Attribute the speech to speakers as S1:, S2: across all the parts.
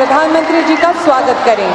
S1: प्रधानमंत्री जी का स्वागत करें।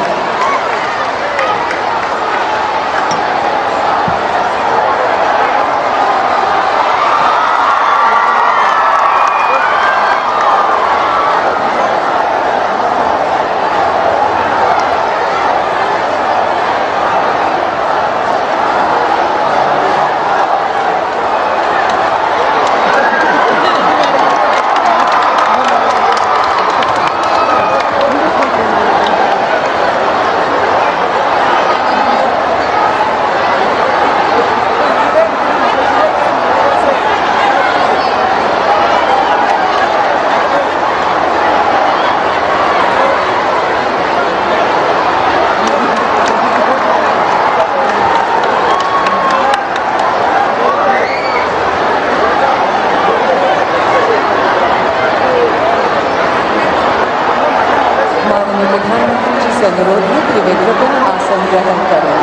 S1: प्रधानमंत्री जी से अनुरोध है कि वे कृपया आसन ग्रहण करें।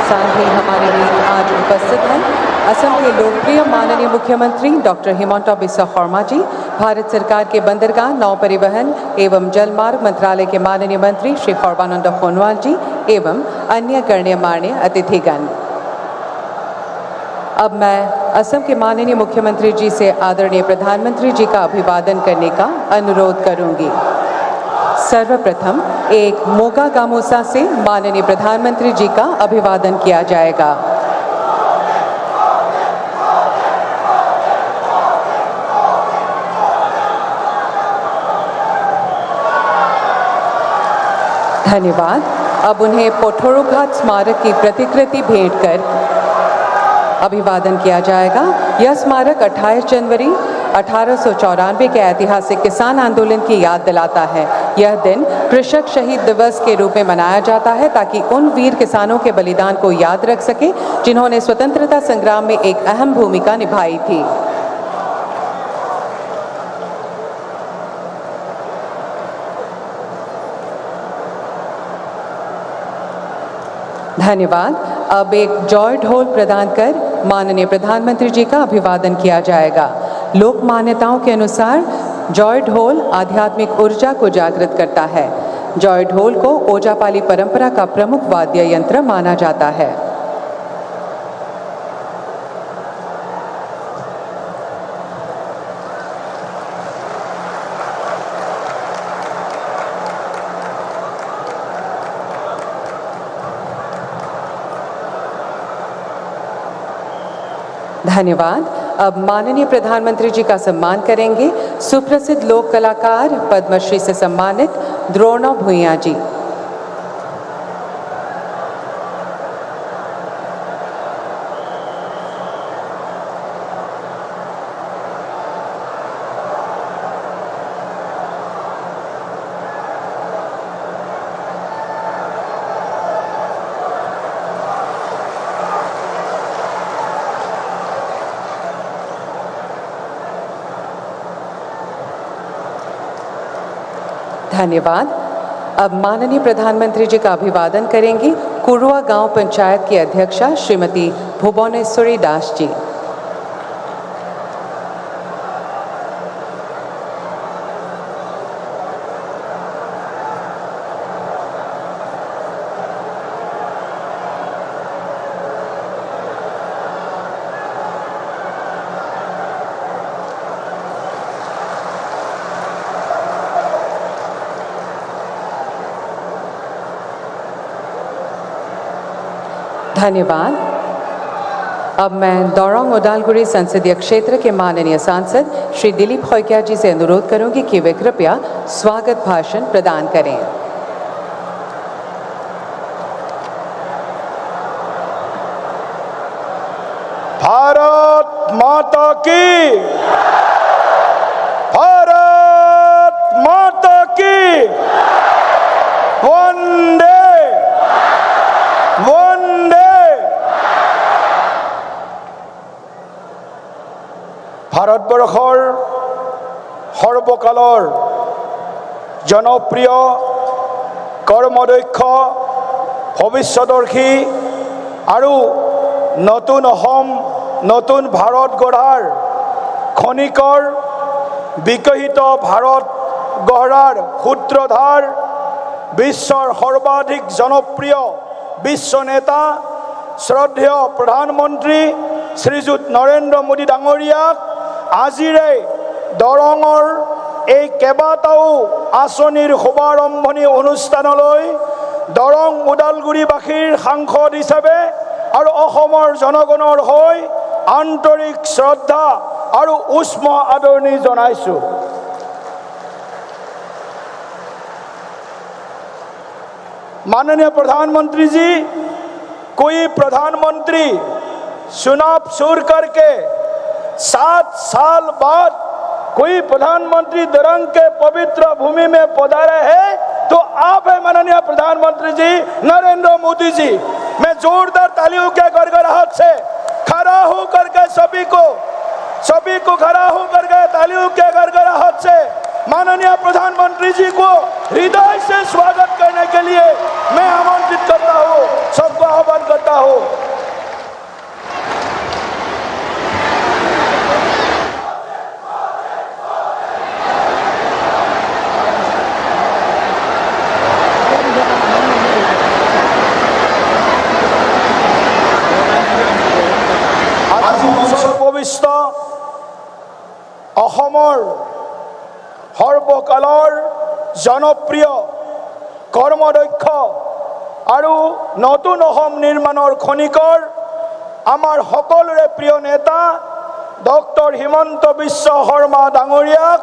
S1: साथ ही हमारे बीच आज उपस्थित हैं असम के लोकप्रिय माननीय मुख्यमंत्री डॉक्टर हिमंता बिस्वा शर्मा जी, भारत सरकार के बंदरगाह, नौ परिवहन एवं जलमार्ग मंत्रालय के माननीय मंत्री श्री सर्बानंद सोनोवाल जी एवं अन्य गण्यमान्य अतिथिगण। अब मैं असम के माननीय मुख्यमंत्री जी से आदरणीय प्रधानमंत्री जी का अभिवादन करने का अनुरोध करूंगी। सर्वप्रथम एक मोगा गामोसा से माननीय प्रधानमंत्री जी का अभिवादन किया जाएगा। धन्यवाद। अब उन्हें पोठोरोघाट स्मारक की प्रतिकृति भेंट कर अभिवादन किया जाएगा। यह स्मारक 28 जनवरी 1894 के ऐतिहासिक किसान आंदोलन की याद दिलाता है। यह दिन कृषक शहीद दिवस के रूप में मनाया जाता है ताकि उन वीर किसानों के बलिदान को याद रख सके जिन्होंने स्वतंत्रता संग्राम में एक अहम भूमिका निभाई थी। धन्यवाद। अब एक जॉय ढोल प्रदान कर माननीय प्रधानमंत्री जी का अभिवादन किया जाएगा। लोक मान्यताओं के अनुसार जॉय ढोल आध्यात्मिक ऊर्जा को जागृत करता है। जॉय ढोल को ओजापाली परंपरा का प्रमुख वाद्य यंत्र माना जाता है। धन्यवाद। अब माननीय प्रधानमंत्री जी का सम्मान करेंगे सुप्रसिद्ध लोक कलाकार पद्मश्री से सम्मानित द्रोणा भूइया जी। धन्यवाद। अब माननीय प्रधानमंत्री जी का अभिवादन करेंगी कुरुआ गांव पंचायत की अध्यक्षा श्रीमती भुवनेश्वरी दास जी। धन्यवाद। अब मैं दौरांग उदालगुड़ी संसदीय क्षेत्र के माननीय सांसद श्री दिलीप खैकिया जी से अनुरोध करूंगी कि वे कृपया स्वागत भाषण प्रदान करें।
S2: भारत माता की, भारत माता की, वंदे वंदे। ভাৰতবৰ্ষৰ সৰ্বকালৰ জনপ্ৰিয় কৰ্মদক্ষ ভৱিষ্যদৰ্শী আৰু নতুন অসম নতুন ভাৰত গঢ়াৰ খনিকৰ বিকশিত ভাৰত গঢ়াৰ সূত্ৰধাৰ বিশ্বৰ সৰ্বাধিক জনপ্ৰিয় বিশ্ব নেতা শ্ৰদ্ধেয় প্ৰধানমন্ত্ৰী শ্ৰীযুত নৰেন্দ্ৰ মোদী ডাঙৰীয়াক আজিৰে দৰঙৰ এই কেইবাটাও আঁচনিৰ শুভাৰম্ভণি অনুষ্ঠানলৈ দৰং ওদালগুৰিবাসীৰ সাংসদ হিচাপে আৰু অসমৰ জনগণৰ হৈ আন্তৰিক শ্ৰদ্ধা আৰু উষ্ম আদৰণি জনাইছোঁ। माननीय प्रधानमंत्री जी, कोई प्रधानमंत्री चुनाव छोड़ करके 7 साल बाद कोई प्रधानमंत्री दरंग के पवित्र भूमि में पधारे है तो आप है माननीय प्रधानमंत्री जी नरेंद्र मोदी जी। मैं जोरदार तालियों के गड़गड़ाहट से खड़ा हो करके सभी को खड़ा हो करके तालियों के गड़गड़ाहट से माननीय प्रधानमंत्री जी को हृदय से स्वागत करने के लिए मैं आमंत्रित करता हूँ, सबको आह्वान करता हूँ। সৰ্ববিষ্ট অসমৰ সৰ্বকালৰ জনপ্ৰিয় কৰ্মদক্ষ আৰু নতুন অসম নিৰ্মাণৰ খনিকৰ আমাৰ সকলোৰে প্ৰিয় নেতা ডক্টৰ হিমন্ত বিশ্ব শৰ্মা ডাঙৰীয়াক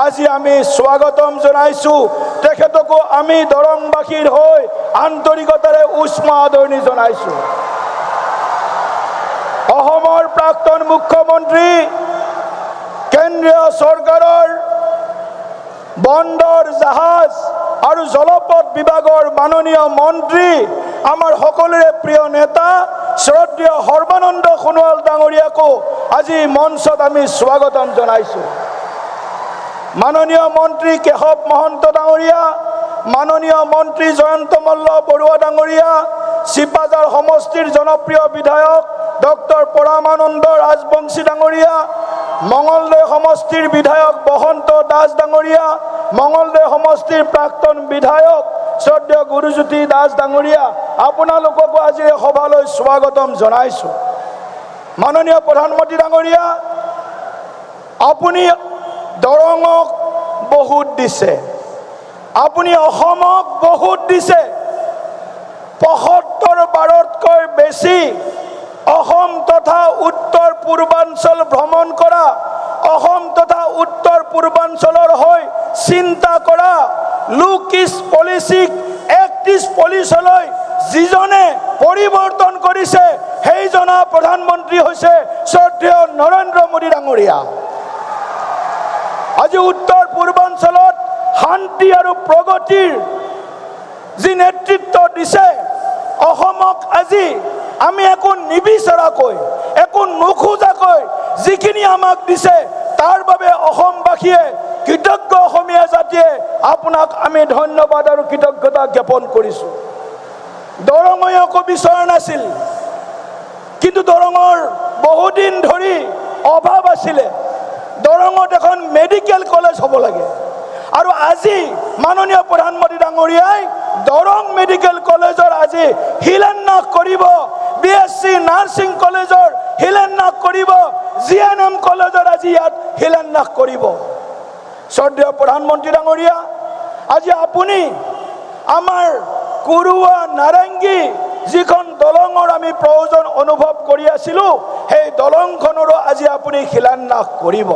S2: আজি আমি স্বাগতম জনাইছোঁ। তেখেতকো আমি দৰংবাসীৰ হৈ আন্তৰিকতাৰে উষ্ম আদৰণি জনাইছোঁ। অসমৰ প্ৰাক্তন মুখ্যমন্ত্ৰী কেন্দ্ৰীয় চৰকাৰৰ বন্দৰ জাহাজ আৰু জলপথ বিভাগৰ মাননীয় মন্ত্ৰী আমাৰ সকলোৰে প্ৰিয় নেতা শ্ৰদ্ধেয় সৰ্বানন্দ সোণোৱাল ডাঙৰীয়াকো আজি মঞ্চত আমি স্বাগতম জনাইছোঁ। মাননীয় মন্ত্ৰী কেশৱ মহন্ত ডাঙৰীয়া, মাননীয় মন্ত্ৰী জয়ন্ত মল্ল বৰুৱা ডাঙৰীয়া, চিপাঝাৰ সমষ্টিৰ জনপ্ৰিয় বিধায়ক ডক্টৰ পৰমানন্দ ৰাজবংশী ডাঙৰীয়া, মঙলদৈ সমষ্টিৰ বিধায়ক বসন্ত দাস ডাঙৰীয়া, মঙলদৈ সমষ্টিৰ প্ৰাক্তন বিধায়ক শ্ৰদ্ধেয় গুৰুজ্যোতি দাস ডাঙৰীয়া, আপোনালোককো আজি এই সভালৈ স্বাগতম জনাইছোঁ। মাননীয় প্ৰধানমন্ত্ৰী ডাঙৰীয়া, আপুনি দৰঙক বহুত দিছে, আপুনি অসমক বহুত দিছে। ৭৫ বাৰতকৈ বেছি অসম তথা উত্তৰ পূৰ্বাঞ্চল ভ্ৰমণ কৰা, অসম তথা উত্তৰ পূৰ্বাঞ্চলৰ হৈ চিন্তা কৰা, লুক ইজ পলিচিক এক্ট ইজ পলিচলৈ যিজনে পৰিৱৰ্তন কৰিছে সেইজনা প্ৰধানমন্ত্ৰী হৈছে শ্ৰদ্ধেয় নৰেন্দ্ৰ মোদী ডাঙৰীয়া। আজি উত্তৰ পূৰ্বাঞ্চলত শান্তি আৰু প্ৰগতিৰ যি নেতৃত্ব দিছে, অসমক আজি আমি একো নিবিচাৰাকৈ একো নোখোজাকৈ যিখিনি আমাক দিছে তাৰ বাবে অসমবাসীয়ে কৃতজ্ঞ অসমীয়া জাতিয়ে আপোনাক আমি ধন্যবাদ আৰু কৃতজ্ঞতা জ্ঞাপন কৰিছোঁ। দৰঙে একো বিচৰা নাছিল, কিন্তু দৰঙৰ বহুদিন ধৰি অভাৱ আছিলে। দৰঙত এখন মেডিকেল কলেজ হ'ব লাগে আৰু আজি মাননীয় প্ৰধানমন্ত্ৰী ডাঙৰীয়াই দৰং মেডিকেল কলেজৰ আজি শিলান্যাস কৰিব, বিএছচি নাৰ্ছিং কলেজৰ শিলান্যাস কৰিব, জিএনএম কলেজৰ আজি ইয়াত শিলান্যাস কৰিব। শ্ৰদ্ধেয় প্ৰধানমন্ত্ৰী ডাঙৰীয়া, আজি আপুনি আমাৰ কুৰুৱা নাৰেংগী যিখন দলঙৰ আমি প্ৰয়োজন অনুভৱ কৰি আছিলোঁ সেই দলংখনৰো আজি আপুনি শিলান্যাস কৰিব।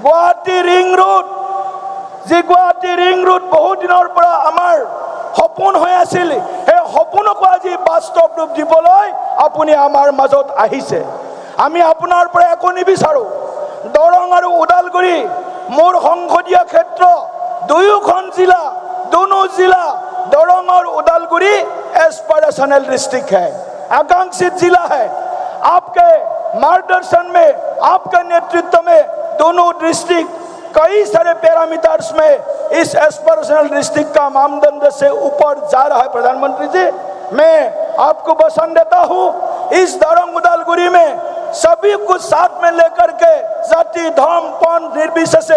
S2: গুৱাহাটী ৰিং ৰোড, যি গুৱাহাটী ৰিং ৰোড বহু দিনৰ পৰা আমাৰ সপোন হৈ আছিল, সেই সপোনকো আজি বাস্তৱ ৰূপ দিবলৈ আপুনি আমাৰ মাজত আহিছে। আমি আপোনাৰ পৰা একো নিবিচাৰোঁ। দৰং আৰু ওদালগুৰি মোৰ সংসদীয় ক্ষেত্ৰ, দুয়োখন জিলা, दोनों जिला दरंग और उदालगुरी एस्पिरेशनल डिस्ट्रिक्ट है, आकांक्षित जिला है। आपके मार्गदर्शन में, आपके नेतृत्व में दोनों डिस्ट्रिक्ट कई सारे पैरामीटर्स में इस एस्पिरेशनल डिस्ट्रिक्ट का मानदंड से ऊपर जा रहा है। प्रधानमंत्री जी, मैं आपको वचन देता हूँ, इस दरंग उदालगुरी में सभी कुछ साथ में लेकर के, जाति धर्म पंथ निर्विशेष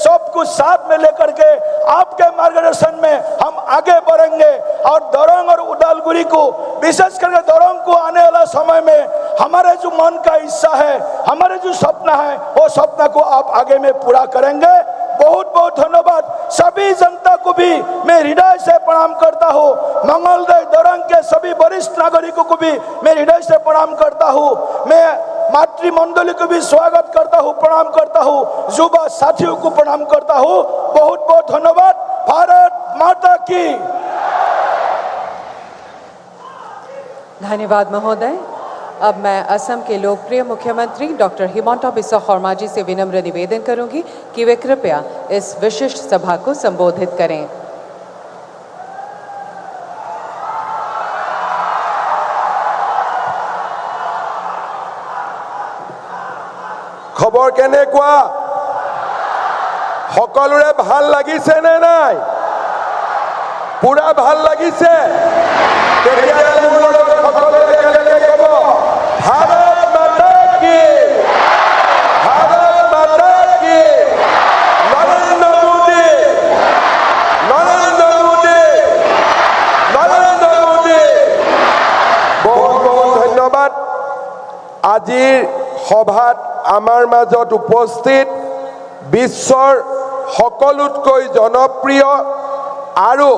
S2: सब कुछ साथ में लेकर के आपके मार्गदर्शन में हम आगे बढ़ेंगे। और दरंग और उदालगुरी को, विशेष करके दरंग को आने वाला समय में हमारे जो मन का इच्छा है, हमारे जो सपना है, वो सपना को आप आगे में पूरा करेंगे। बहुत बहुत धन्यवाद। सभी जनता को भी मैं हृदय से प्रणाम करता हूँ। मंगलदय दरंग के सभी वरिष्ठ नागरिकों को भी मैं हृदय से प्रणाम करता हूँ। मैं मातृमंडली को भी स्वागत करता हूँ, प्रणाम करता हूँ। युवा साथियों को प्रणाम करता हूँ। बहुत बहुत धन्यवाद। भारत माता की।
S1: धन्यवाद महोदय। अब मैं असम के लोकप्रिय मुख्यमंत्री डॉक्टर हिमंता बिस्वा शर्मा जी से विनम्र निवेदन करूंगी कि वे कृपया इस विशिष्ट सभा को संबोधित करें।
S3: खबर केनेकुआ सकलोरे ভাল লাগিছে নে নাই? पूरा ভাল লাগিছে? भारत माता की, भारत माता की, नरेंद्र मोदी, नरेंद्र मोदी, नरेंद्र मोदी। बहुत बहुत धन्यवाद। आजिर सभात आमार माजत उपस्थित विश्वर सकलोतকৈ जनप्रिय आरो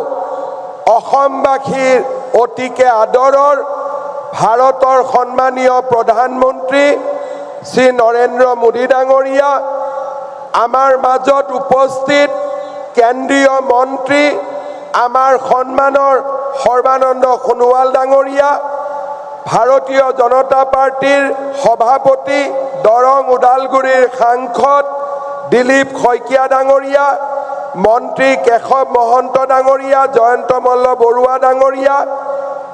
S3: অসমবাসীৰ অতিকে আদৰৰ ভাৰতৰ সন্মানীয় প্ৰধানমন্ত্ৰী শ্ৰী নৰেন্দ্ৰ মোদী ডাঙৰীয়া, আমাৰ মাজত উপস্থিত কেন্দ্ৰীয় মন্ত্ৰী আমাৰ সন্মানৰ সৰ্বানন্দ সোণোৱাল ডাঙৰীয়া, ভাৰতীয় জনতা পাৰ্টিৰ সভাপতি দৰং ওদালগুৰিৰ সাংসদ দিলীপ শইকীয়া ডাঙৰীয়া, মন্ত্ৰী কেশৱ মহন্ত ডাঙৰীয়া, জয়ন্ত মল্ল বৰুৱা ডাঙৰীয়া,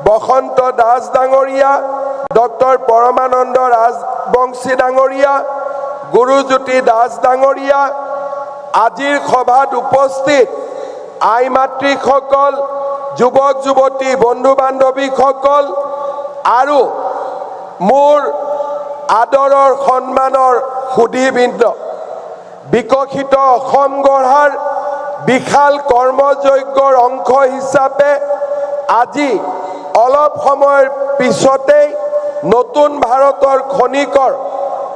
S3: বসন্ত দাস ডাঙৰীয়া, ডক্টৰ পৰমানন্দ ৰাজবংশী ডাঙৰীয়া, গুৰুজ্যোতি দাস ডাঙৰীয়া, আজিৰ সভাত উপস্থিত আই মাতৃসকল, যুৱক যুৱতী, বন্ধু বান্ধৱীসকল আৰু মোৰ আদৰৰ সন্মানৰ সুধীবৃন্দ, বিকশিত অসম গঢ়াৰ বিশাল কৰ্মযজ্ঞৰ অংশ হিচাপে আজি অলপ সময়ৰ পিছতেই নতুন ভাৰতৰ খনিকৰ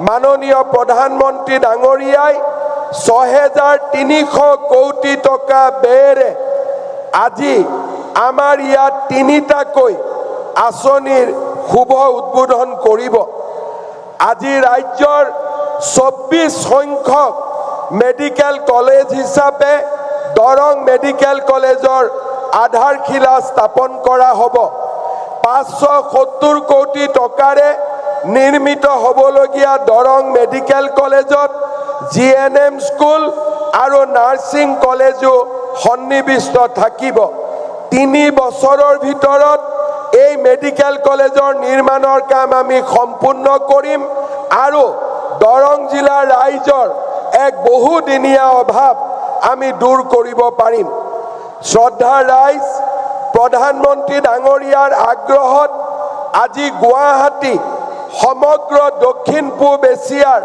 S3: মাননীয় প্ৰধানমন্ত্ৰী ডাঙৰীয়াই ৬৩০০ কোটি টকা ব্যয়েৰে আজি আমাৰ ইয়াত তিনিটাকৈ আঁচনিৰ শুভ উদ্বোধন কৰিব। আজি ৰাজ্যৰ ২৪ সংখ্যক মেডিকেল কলেজ হিচাপে দৰং মেডিকেল কলেজৰ আধাৰশিলা স্থাপন কৰা হ'ব। ৫৭০ কোটি টকাৰে নিৰ্মিত হ'বলগীয়া দৰং মেডিকেল কলেজত GNM স্কুল আৰু নাৰ্ছিং কলেজো সন্নিৱিষ্ট থাকিব। ৩ বছৰৰ ভিতৰত এই মেডিকেল কলেজৰ নিৰ্মাণৰ কাম আমি সম্পূৰ্ণ কৰিম আৰু দৰং জিলাৰ ৰাইজৰ এক বহুদিনীয়া অভাৱ আমি দূৰ কৰিব পাৰিম। শ্ৰদ্ধাৰ ৰাইজ, প্ৰধানমন্ত্ৰী ডাঙৰীয়াৰ আগ্ৰহত আজি গুৱাহাটী সমগ্ৰ দক্ষিণ পূব এছিয়াৰ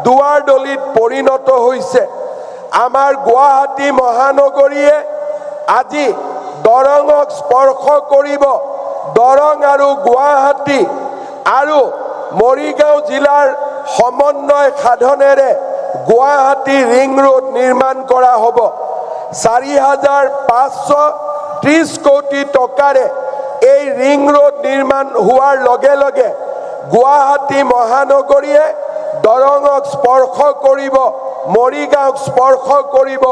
S3: দুৱাৰদলিত পৰিণত হৈছে। আমাৰ গুৱাহাটী মহানগৰীয়ে আজি দৰঙক স্পৰ্শ কৰিব। দৰং আৰু গুৱাহাটী আৰু মৰিগাঁও জিলাৰ সমন্বয় সাধনেৰে গুৱাহাটী ৰিং ৰোড নিৰ্মাণ কৰা হ'ব। ৪৫৩০ কোটি টকাৰে এই ৰিং ৰোড নিৰ্মাণ হোৱাৰ লগে লগে গুৱাহাটী মহানগৰীয়ে দৰঙক স্পৰ্শ কৰিব, মৰিগাঁওক স্পৰ্শ কৰিব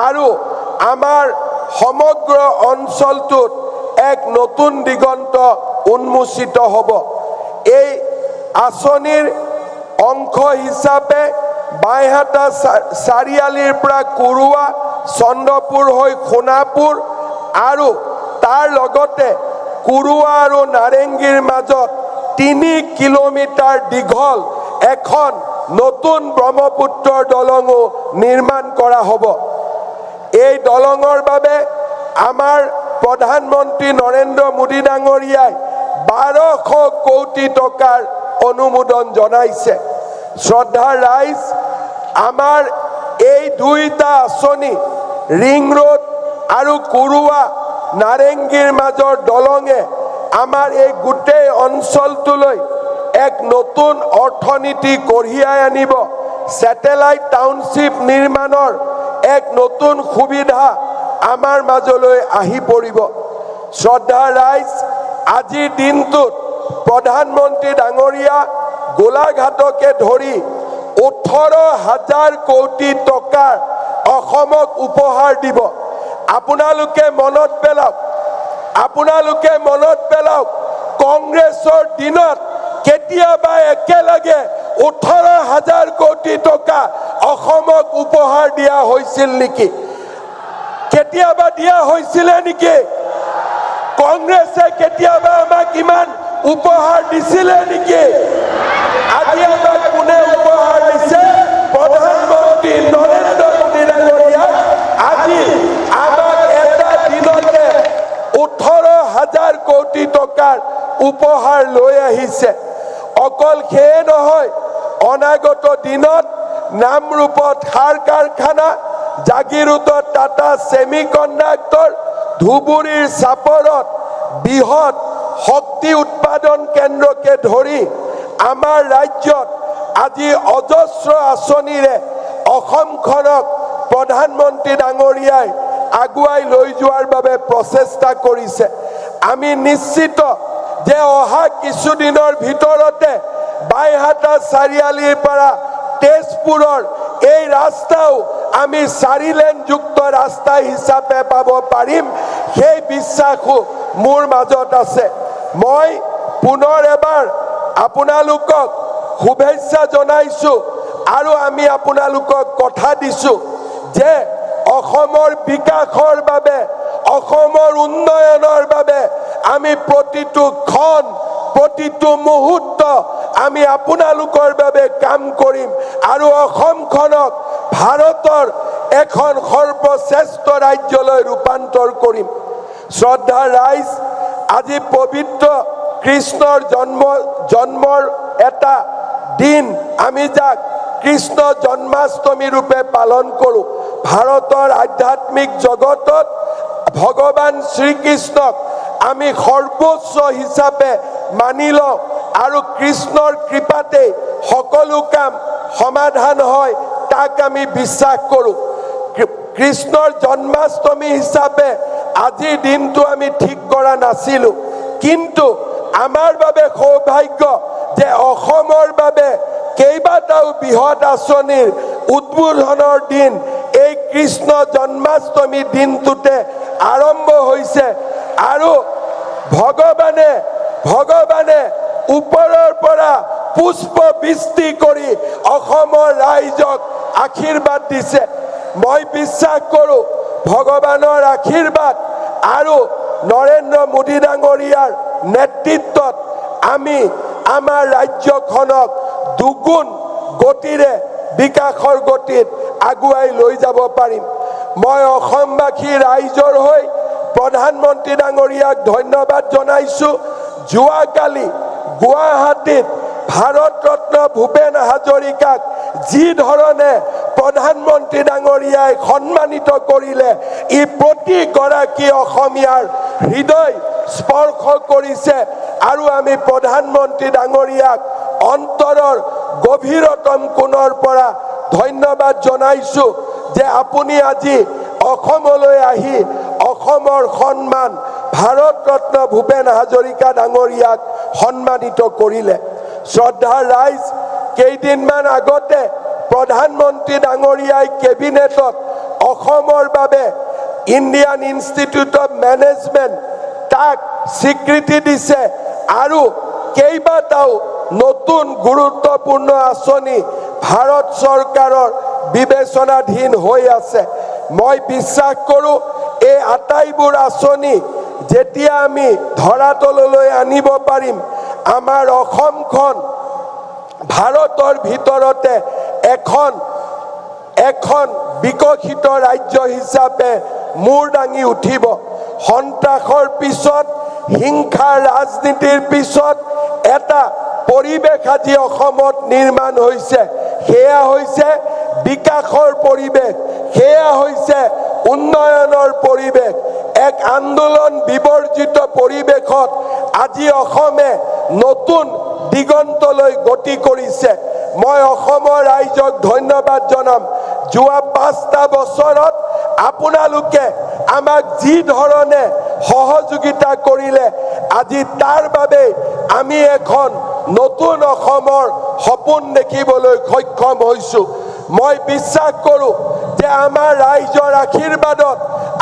S3: আৰু আমাৰ সমগ্ৰ অঞ্চলটোত এক নতুন দিগন্ত উন্মোচিত হ'ব। এই আঁচনিৰ অংশ হিচাপে বাইহাটা চাৰিআলিৰ পৰা কুৰুৱা, চন্দ্ৰপুৰ হৈ সোণাপুৰ আৰু তাৰ লগতে কুৰুৱা আৰু নাৰেংগীৰ মাজত ৩ কিলোমিটাৰ দীঘল এখন নতুন ব্ৰহ্মপুত্ৰৰ দলঙো নিৰ্মাণ কৰা হ'ব। এই দলঙৰ বাবে আমাৰ প্ৰধানমন্ত্ৰী নৰেন্দ্ৰ মোদী ডাঙৰীয়াই ১২০০ কোটি টকাৰ অনুমোদন জনাইছে। শ্ৰদ্ধাৰ ৰাইজ, আমাৰ এই দুইটা আঁচনি ৰিং ৰোড আৰু কুৰুৱা নাৰেংগীৰ মাজৰ দলঙে আমাৰ এই গোটেই অঞ্চলটোলৈ এক নতুন অৰ্থনীতি কঢ়িয়াই আনিব। স্যাটেলাইট টাউনশ্বিপ নিৰ্মাণৰ এক নতুন সুবিধা আমাৰ মাজলৈ আহি পৰিব। শ্ৰদ্ধাৰ ৰাইজ, আজিৰ দিনটোত প্ৰধানমন্ত্ৰী ডাঙৰীয়া গোলাঘাটকে ধৰি 18,000 কোটি টকাৰ অসমক উপহাৰ দিব। আপোনালোকে মনত পেলাওক কংগ্ৰেছৰ দিনত কেতিয়াবা একেলগে 18,000 কোটি টকা অসমক উপহাৰ দিয়া হৈছিল নেকি? কেতিয়াবা দিয়া হৈছিলে নেকি? কংগ্ৰেছে কেতিয়াবা আমাক ইমান উপহাৰ দিছিলে নেকি? আজি আমাক কোনে উপহাৰ দিছে? প্ৰধানমন্ত্ৰী নৰেন্দ্ৰ মোদী ডাঙৰীয়াই আজি আমাক এটা দিনতে 18,000 কোটি টকাৰ উপহাৰ লৈ আহিছে। অকল সেয়ে নহয়, অনাগত দিনত নামৰূপত সাৰ কাৰখানা, জাগিৰোডত টাটা ছেমিকণ্ডাক্টৰ, ধুবুৰীৰ চাপৰত বৃহৎ শক্তি উৎপাদন কেন্দ্ৰকে ধৰি আমাৰ ৰাজ্যত আজি অজস্ৰ আঁচনিৰে অসমখনক প্ৰধানমন্ত্ৰী ডাঙৰীয়াই আগুৱাই লৈ যোৱাৰ বাবে প্ৰচেষ্টা কৰিছে। আমি নিশ্চিত যে অহা কিছুদিনৰ ভিতৰতে বাইহাটা চাৰিআলিৰ পৰা তেজপুৰৰ এই ৰাস্তাও আমি 4 লেনযুক্ত ৰাস্তা হিচাপে পাব পাৰিম। সেই বিশ্বাসো মোৰ মাজত আছে। মই পুনৰ এবাৰ আপোনালোকক শুভেচ্ছা জনাইছো আৰু আমি আপোনালোকক কথা দিছো যে অসমৰ বিকাশৰ বাবে, অসমৰ উন্নয়নৰ বাবে আমি প্ৰতিটো ক্ষণ, প্ৰতিটো মুহূৰ্ত আমি আপোনালোকৰ বাবে কাম কৰিম আৰু অসমখনক ভাৰতৰ এখন সৰ্বশ্ৰেষ্ঠ ৰাজ্যলৈ ৰূপান্তৰ কৰিম। শ্ৰদ্ধাৰ ৰাইজ, আজি পবিত্ৰ কৃষ্ণৰ জন্মৰ এটা দিন, আমি যাক কৃষ্ণ জন্মাষ্টমী ৰূপে পালন কৰোঁ। ভাৰতৰ আধ্যাত্মিক জগতত ভগৱান শ্ৰীকৃষ্ণক আমি সৰ্বোচ্চ হিচাপে মানি লওঁ আৰু কৃষ্ণৰ কৃপাতে সকলো কাম সমাধান হয়, তাক আমি বিশ্বাস কৰোঁ। কৃষ্ণৰ জন্মাষ্টমী হিচাপে আজিৰ দিনটো আমি ঠিক কৰা নাছিলোঁ, কিন্তু আমাৰ বাবে সৌভাগ্য যে অসমৰ বাবে কেইবাটাও বৃহৎ আঁচনিৰ উদ্বোধনৰ দিন এই কৃষ্ণ জন্মাষ্টমী দিনটোতে আৰম্ভ হৈছে আৰু ভগৱানে ওপৰৰ পৰা পুষ্প বৃষ্টি কৰি অসমৰ ৰাইজক আশীৰ্বাদ দিছে। মই বিশ্বাস কৰোঁ ভগৱানৰ আশীৰ্বাদ আৰু নৰেন্দ্ৰ মোদী ডাঙৰীয়াৰ নেতৃত্বত আমি আমাৰ ৰাজ্যখনক দুগুণ গতিৰে বিকাশৰ গতিত আগুৱাই লৈ যাব পাৰিম। মই অসমবাসী ৰাইজৰ হৈ প্ৰধানমন্ত্ৰী ডাঙৰীয়াক ধন্যবাদ জনাইছো। যোৱাকালি গুৱাহাটীত ভাৰত ৰত্ন ভূপেন হাজৰিকাক যি ধৰণে প্ৰধানমন্ত্ৰী ডাঙৰীয়াই সন্মানিত কৰিলে, ই প্ৰতিগৰাকী অসমীয়াৰ হৃদয় স্পৰ্শ কৰিছে আৰু আমি প্ৰধানমন্ত্ৰী ডাঙৰীয়াক অন্তৰৰ গভীৰতম কোণৰ পৰা ধন্যবাদ জনাইছো যে আপুনি আজি অসমলৈ আহি অসমৰ সন্মান ভাৰত ৰত্ন ভূপেন হাজৰিকা ডাঙৰীয়াক সন্মানিত কৰিলে। শ্ৰদ্ধাৰ ৰাইজ, কেইদিনমান আগতে প্ৰধানমন্ত্ৰী ডাঙৰীয়াই কেবিনেটত অসমৰ বাবে ইণ্ডিয়ান ইনষ্টিটিউট অফ মেনেজমেণ্ট তাক স্বীকৃতি দিছে আৰু কেইবাটাও নতুন গুৰুত্বপূৰ্ণ আঁচনি ভাৰত চৰকাৰৰ বিবেচনাধীন হৈ আছে। মই বিশ্বাস কৰোঁ এই আটাইবোৰ আঁচনি যেতিয়া আমি ধৰাতললৈ আনিব পাৰিম, আমাৰ অসমখন ভাৰতৰ ভিতৰতে এখন বিকশিত ৰাজ্য হিচাপে মূৰ দাঙি উঠিব। সন্ত্ৰাসৰ পিছত, হিংসাৰ ৰাজনীতিৰ পিছত এটা পৰিৱেশ আজি অসমত নিৰ্মাণ হৈছে সেয়া হৈছে বিকাশৰ পৰিৱেশ সেয়া হৈছে উন্নয়নৰ পৰিৱেশ এক আন্দোলন বিবৰ্জিত পৰিৱেশত আজি অসমে নতুন দিগন্তলৈ গতি কৰিছে মই অসমৰ ৰাইজক ধন্যবাদ জনাম যোৱা 5টা বছৰত আপোনালোকে আমাক যি ধৰণে সহযোগিতা কৰিলে আজি তাৰ বাবে আমি এখন নতুন অসমৰ সপোন দেখিবলৈ সক্ষম হৈছো মই বিশ্বাস কৰো যে আমাৰ ৰাইজৰ আশীৰ্বাদত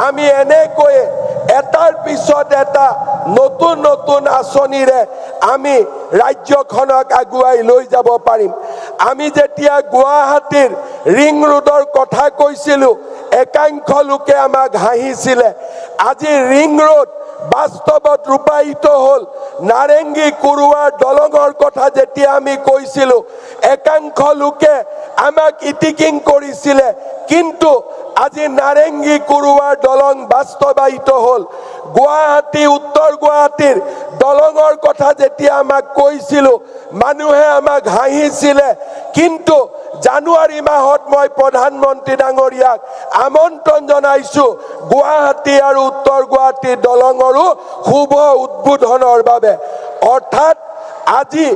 S3: আমি এনেকৈ এটাৰ পিছত এটা নতুন নতুন আঁচনিৰে আমি ৰাজ্যখনক আগুৱাই লৈ যাব পাৰিম আমি যেতিয়া গুৱাহাটীৰ ৰিং ৰোডৰ কথা কৈছিলো একাংশ লোকে আমাক হাঁহিছিলে আজি ৰিং ৰোড বাস্তৱত ৰূপায়িত হল নাৰেংগী কুৰুৱাৰ দলঙৰ কথা যেতিয়া আমি কৈছিলো একাংশ লোকে আমাক ইটিকিং কৰিছিলে কিন্তু আজি নাৰেংগী কুৰুৱাৰ দলং বাস্তৱায়িত হল গুৱাহাটী উত্তৰ গুৱাহাটীৰ দলঙৰ কথা যেতিয়া আমাক কৈছিলো মানুহে আমাক হাঁহিছিলে কিন্তু জানুৱাৰী মাহত মই প্ৰধানমন্ত্ৰী ডাঙৰীয়াক আমন্ত্ৰণ জনাইছো গুৱাহাটী আৰু উত্তৰ গুৱাহাটীৰ দলঙৰো শুভ উদ্বোধনৰ বাবে অৰ্থাৎ আজি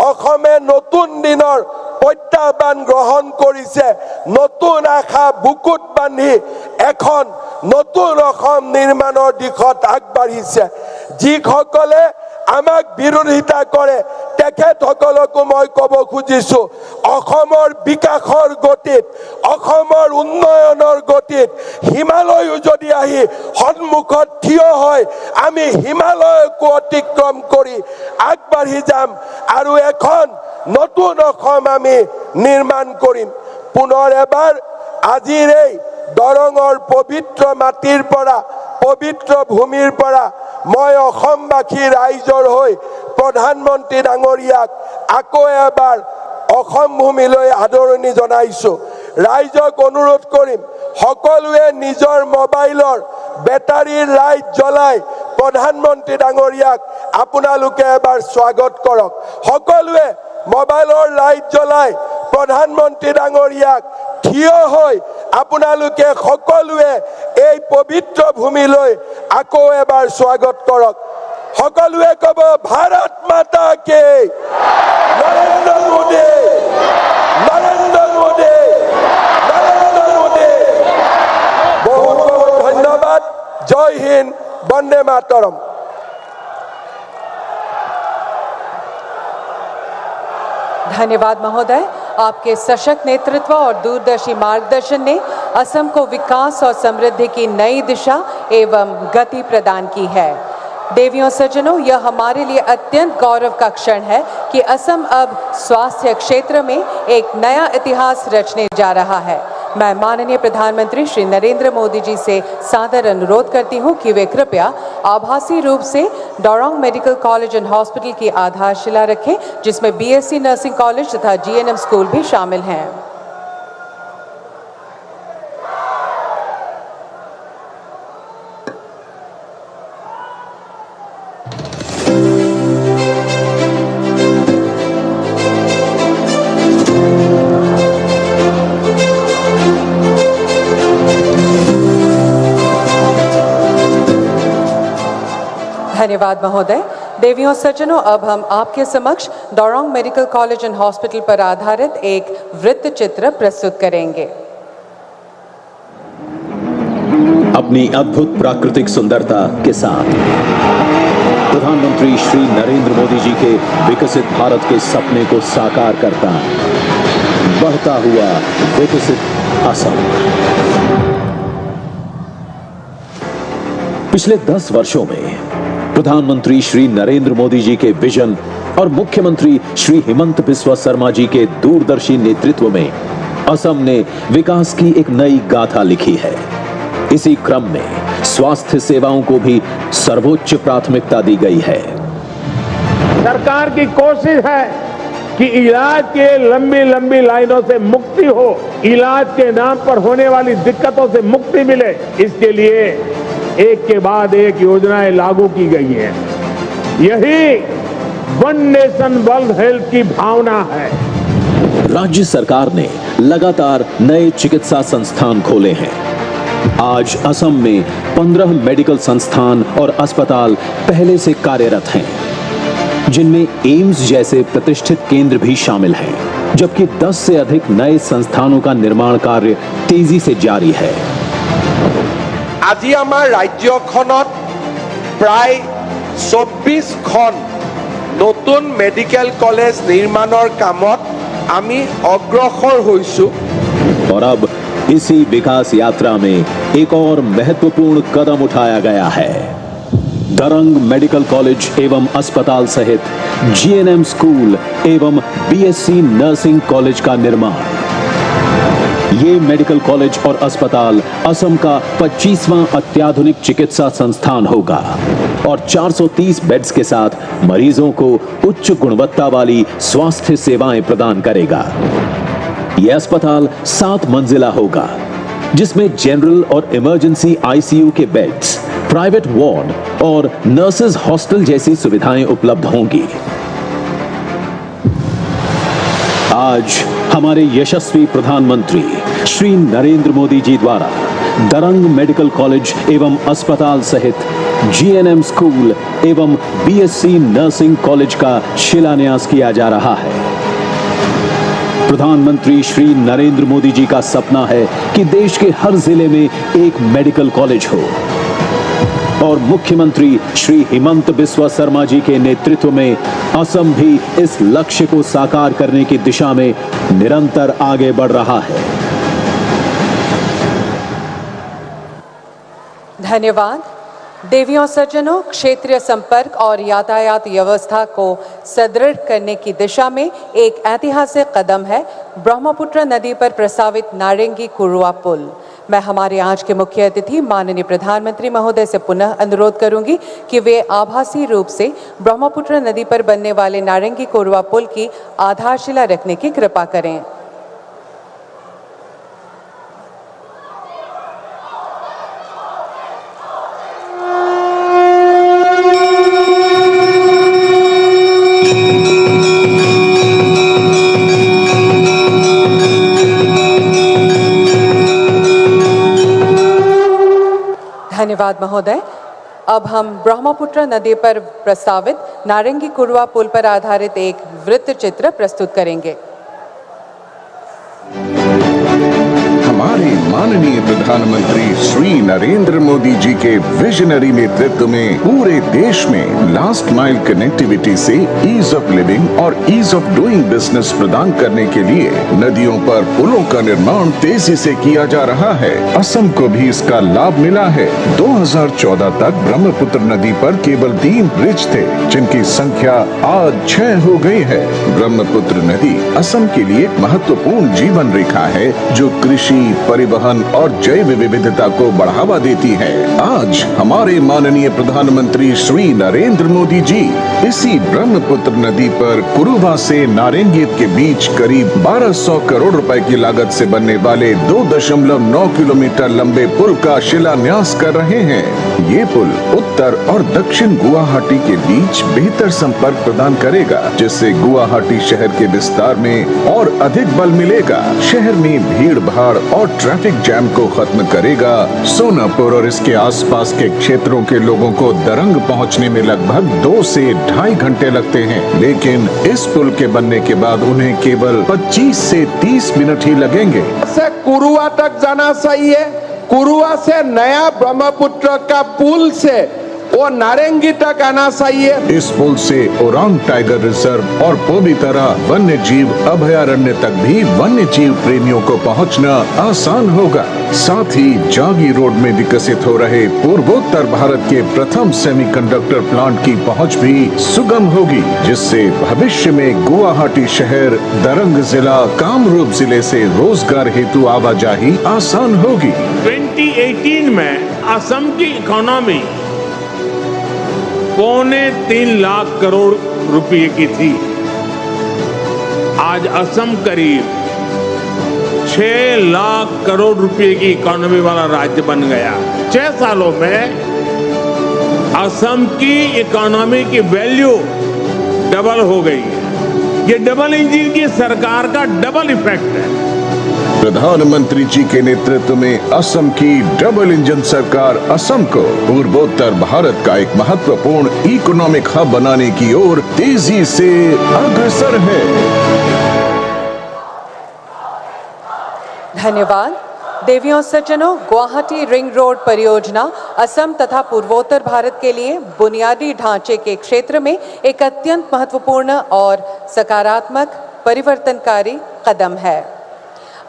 S3: অসমে নতুন দিনৰ প্ৰত্যাহ্বান গ্ৰহণ কৰিছে নতুন আশা বুকুত বান্ধি এখন নতুন অসম নিৰ্মাণৰ দিশত আগবাঢ়িছে যিসকলে আমাক বিৰোধিতা কৰে তেখেতসকলকো মই ক'ব খুজিছো অসমৰ বিকাশৰ গতিত অসমৰ উন্নয়নৰ গতিত হিমালয় যদি আহি সন্মুখত থিয় হয় আমি হিমালয়কো অতিক্ৰম কৰি আগবাঢ়ি যাম আৰু এখন নতুন অসম আমি নিৰ্মাণ কৰিম পুনৰ এবাৰ আজিৰ এই দৰঙৰ পবিত্ৰ মাটিৰ পৰা পবিত্ৰ ভূমিৰ পৰা মই অসমবাসী ৰাইজৰ হৈ প্ৰধানমন্ত্ৰী ডাঙৰীয়াক আকৌ এবাৰ অসম ভূমিলৈ আদৰণি জনাইছো ৰাইজক অনুৰোধ কৰিম সকলোৱে নিজৰ মোবাইলৰ বেটাৰীৰ লাইট জ্বলাই প্ৰধানমন্ত্ৰী ডাঙৰীয়াক আপোনালোকে এবাৰ স্বাগত কৰক সকলোৱে মোবাইলৰ লাইট জ্বলাই প্ৰধানমন্ত্ৰী ডাঙৰীয়াক থিয় হৈ আপোনালোকে সকলোৱে এই পবিত্ৰ ভূমিলৈ আকৌ এবাৰ স্বাগত কৰক সকলোৱে ক'ব ভাৰত মাতা কে নৰেন্দ্ৰ মোদী নৰেন্দ্ৰ মোদী নৰেন্দ্ৰ মোদী বহুত বহুত ধন্যবাদ জয় হিন্দ বন্দে মাতৰম
S1: धन्यवाद महोदय आपके सशक्त नेतृत्व और दूरदर्शी मार्गदर्शन ने असम को विकास और समृद्धि की नई दिशा एवं गति प्रदान की है देवियों सज्जनों यह हमारे लिए अत्यंत गौरव का क्षण है कि असम अब स्वास्थ्य क्षेत्र में एक नया इतिहास रचने जा रहा है मैं माननीय प्रधानमंत्री श्री नरेंद्र मोदी जी से सादर अनुरोध करती हूं कि वे कृपया आभासी रूप से डोरोंग मेडिकल कॉलेज एंड हॉस्पिटल की आधारशिला रखें जिसमें बीएससी नर्सिंग कॉलेज तथा जीएनएम स्कूल भी शामिल हैं धन्यवाद महोदय देवियों सज्जनों अब हम आपके समक्ष डोरोंग मेडिकल कॉलेज एंड हॉस्पिटल पर आधारित एक वृत्त चित्र प्रस्तुत करेंगे
S4: अपनी अद्भुत प्राकृतिक सुंदरता के साथ प्रधानमंत्री श्री नरेंद्र मोदी जी के विकसित भारत के सपने को साकार करता बढ़ता हुआ विकसित असम पिछले 10 वर्षों में प्रधानमंत्री श्री नरेंद्र मोदी जी के विजन और मुख्यमंत्री श्री हिमंत बिस्वा शर्मा जी के दूरदर्शी नेतृत्व में असम ने विकास की एक नई गाथा लिखी है इसी क्रम में स्वास्थ्य सेवाओं को भी सर्वोच्च प्राथमिकता दी गई है
S5: सरकार की कोशिश है कि इलाज के लंबी लंबी लाइनों से मुक्ति हो इलाज के नाम पर होने वाली दिक्कतों से मुक्ति मिले इसके लिए एक के बाद एक योजनाएं लागू की गई हैं यही वन नेशन वन हेल्थ की भावना है।
S4: राज्य सरकार ने लगातार नए चिकित्सा संस्थान खोले हैं। आज असम में 15 मेडिकल संस्थान और अस्पताल पहले से कार्यरत हैं, जिनमें एम्स जैसे प्रतिष्ठित केंद्र भी शामिल हैं, जबकि 10 से अधिक नए संस्थानों का निर्माण कार्य तेजी से जारी है।
S3: আজি আমাৰ ৰাজ্যখনত প্ৰায় 24খন নতুন মেডিকেল কলেজ নিৰ্মাণৰ কামত আমি অগ্ৰসৰ হৈছো।
S4: और अब इसी विकास यात्रा में एक और महत्वपूर्ण कदम उठाया गया है। दरंग मेडिकल कॉलेज एवं अस्पताल सहित जीएनएम स्कूल एवं बीएससी नर्सिंग कॉलेज का निर्माण। ये मेडिकल कॉलेज और अस्पताल असम का 25वां अत्याधुनिक चिकित्सा संस्थान होगा और 430 बेड्स के साथ मरीजों को उच्च गुणवत्ता वाली स्वास्थ्य सेवाएं प्रदान करेगा। यह अस्पताल 7 मंजिला होगा, जिसमें जनरल और इमरजेंसी आईसीयू के बेड्स, प्राइवेट वार्ड और नर्सेज हॉस्टल जैसी सुविधाएं उपलब्ध होंगी। आज हमारे यशस्वी प्रधानमंत्री श्री नरेंद्र मोदी जी द्वारा दरंग मेडिकल कॉलेज एवं अस्पताल सहित जीएनएम स्कूल एवं बीएससी नर्सिंग कॉलेज का शिलान्यास किया जा रहा है। प्रधानमंत्री श्री नरेंद्र मोदी जी का सपना है कि देश के हर जिले में एक मेडिकल कॉलेज हो और मुख्यमंत्री श्री हिमंत बिस्वा शर्मा जी के नेतृत्व में असम भी इस लक्ष्य को साकार करने की दिशा में निरंतर आगे बढ़ रहा है।
S1: धन्यवाद। देवियों और सज्जनों, क्षेत्रीय संपर्क और यातायात व्यवस्था को सुदृढ़ करने की दिशा में एक ऐतिहासिक कदम है ब्रह्मपुत्र नदी पर प्रस्तावित नारंगी कुरुआ पुल। मैं हमारे आज के मुख्य अतिथि माननीय प्रधानमंत्री महोदय से पुनः अनुरोध करूंगी कि वे आभासी रूप से ब्रह्मपुत्र नदी पर बनने वाले नारंगी कुरुआ पुल की आधारशिला रखने की कृपा करें। धन्यवाद महोदय। अब हम ब्रह्मपुत्र नदी पर प्रस्तावित नारंगी कुरुआ पुल पर आधारित एक वृत्त चित्र प्रस्तुत करेंगे।
S6: हमारे माननीय प्रधानमंत्री श्री नरेंद्र मोदी जी के विजनरी नेतृत्व में पूरे देश में लास्ट माइल कनेक्टिविटी से ईज ऑफ लिविंग और ईज ऑफ डूइंग बिजनेस प्रदान करने के लिए नदियों पर पुलों का निर्माण तेजी से किया जा रहा है। असम को भी इसका लाभ मिला है। 2014 तक ब्रह्मपुत्र नदी पर केवल 3 ब्रिज थे, जिनकी संख्या आज 6 हो गई है। ब्रह्मपुत्र नदी असम के लिए एक महत्वपूर्ण जीवन रेखा है, जो कृषि, परिवहन और जैव विविधता को बढ़ावा देती है। आज हमारे माननीय प्रधानमंत्री श्री नरेंद्र मोदी जी इसी ब्रह्मपुत्र नदी पर कुरुबा से नारंगी के बीच करीब 1200 करोड़ रुपए की लागत से बनने वाले 2.9 किलोमीटर लंबे पुल का शिलान्यास कर रहे हैं। ये पुल उत्तर और दक्षिण गुवाहाटी के बीच बेहतर संपर्क प्रदान करेगा, जिससे गुवाहाटी शहर के विस्तार में और अधिक बल मिलेगा। शहर में भीड़ भाड़ और ट्रैफिक जैम को खत्म करेगा। सोनापुर और इसके आसपास के क्षेत्रों के लोगों को दरंग पहुंचने में लगभग 2 से 2.5 घंटे लगते हैं, लेकिन इस पुल के बनने के बाद उन्हें केवल 25 से 30 मिनट ही लगेंगे।
S3: से कुरुआ तक जाना सही है। कुरुआ से नया ब्रह्मपुत्र का पुल से वो नारंगी तक आना सही है।
S6: इस पुल से ओरांग टाइगर रिजर्व और पोबितरा वन्य जीव अभयारण्य तक भी वन्य जीव प्रेमियों को पहुंचना आसान होगा। साथ ही जागी रोड में विकसित हो रहे पूर्वोत्तर भारत के प्रथम सेमीकंडक्टर प्लांट की पहुंच भी सुगम होगी, जिससे भविष्य में गुवाहाटी शहर, दरंग जिला, कामरूप जिले से रोजगार हेतु आवाजाही आसान होगी।
S5: 2018 में असम की इकोनॉमी 3.25 लाख करोड़ रुपए की थी। आज असम करीब 6 लाख करोड़ रुपए की इकोनॉमी वाला राज्य बन गया। 6 सालों में असम की इकोनॉमी की वैल्यू डबल हो गई है। ये डबल इंजन की सरकार का डबल इफेक्ट है।
S6: प्रधानमंत्री जी के नेतृत्व में असम की डबल इंजन सरकार असम को पूर्वोत्तर भारत का एक महत्वपूर्ण इकोनॉमिक हब बनाने की ओर तेजी से अग्रसर है।
S1: धन्यवाद। देवियों सज्जनों, गुवाहाटी रिंग रोड परियोजना असम तथा पूर्वोत्तर भारत के लिए बुनियादी ढांचे के क्षेत्र में एक अत्यंत महत्वपूर्ण और सकारात्मक परिवर्तनकारी कदम है।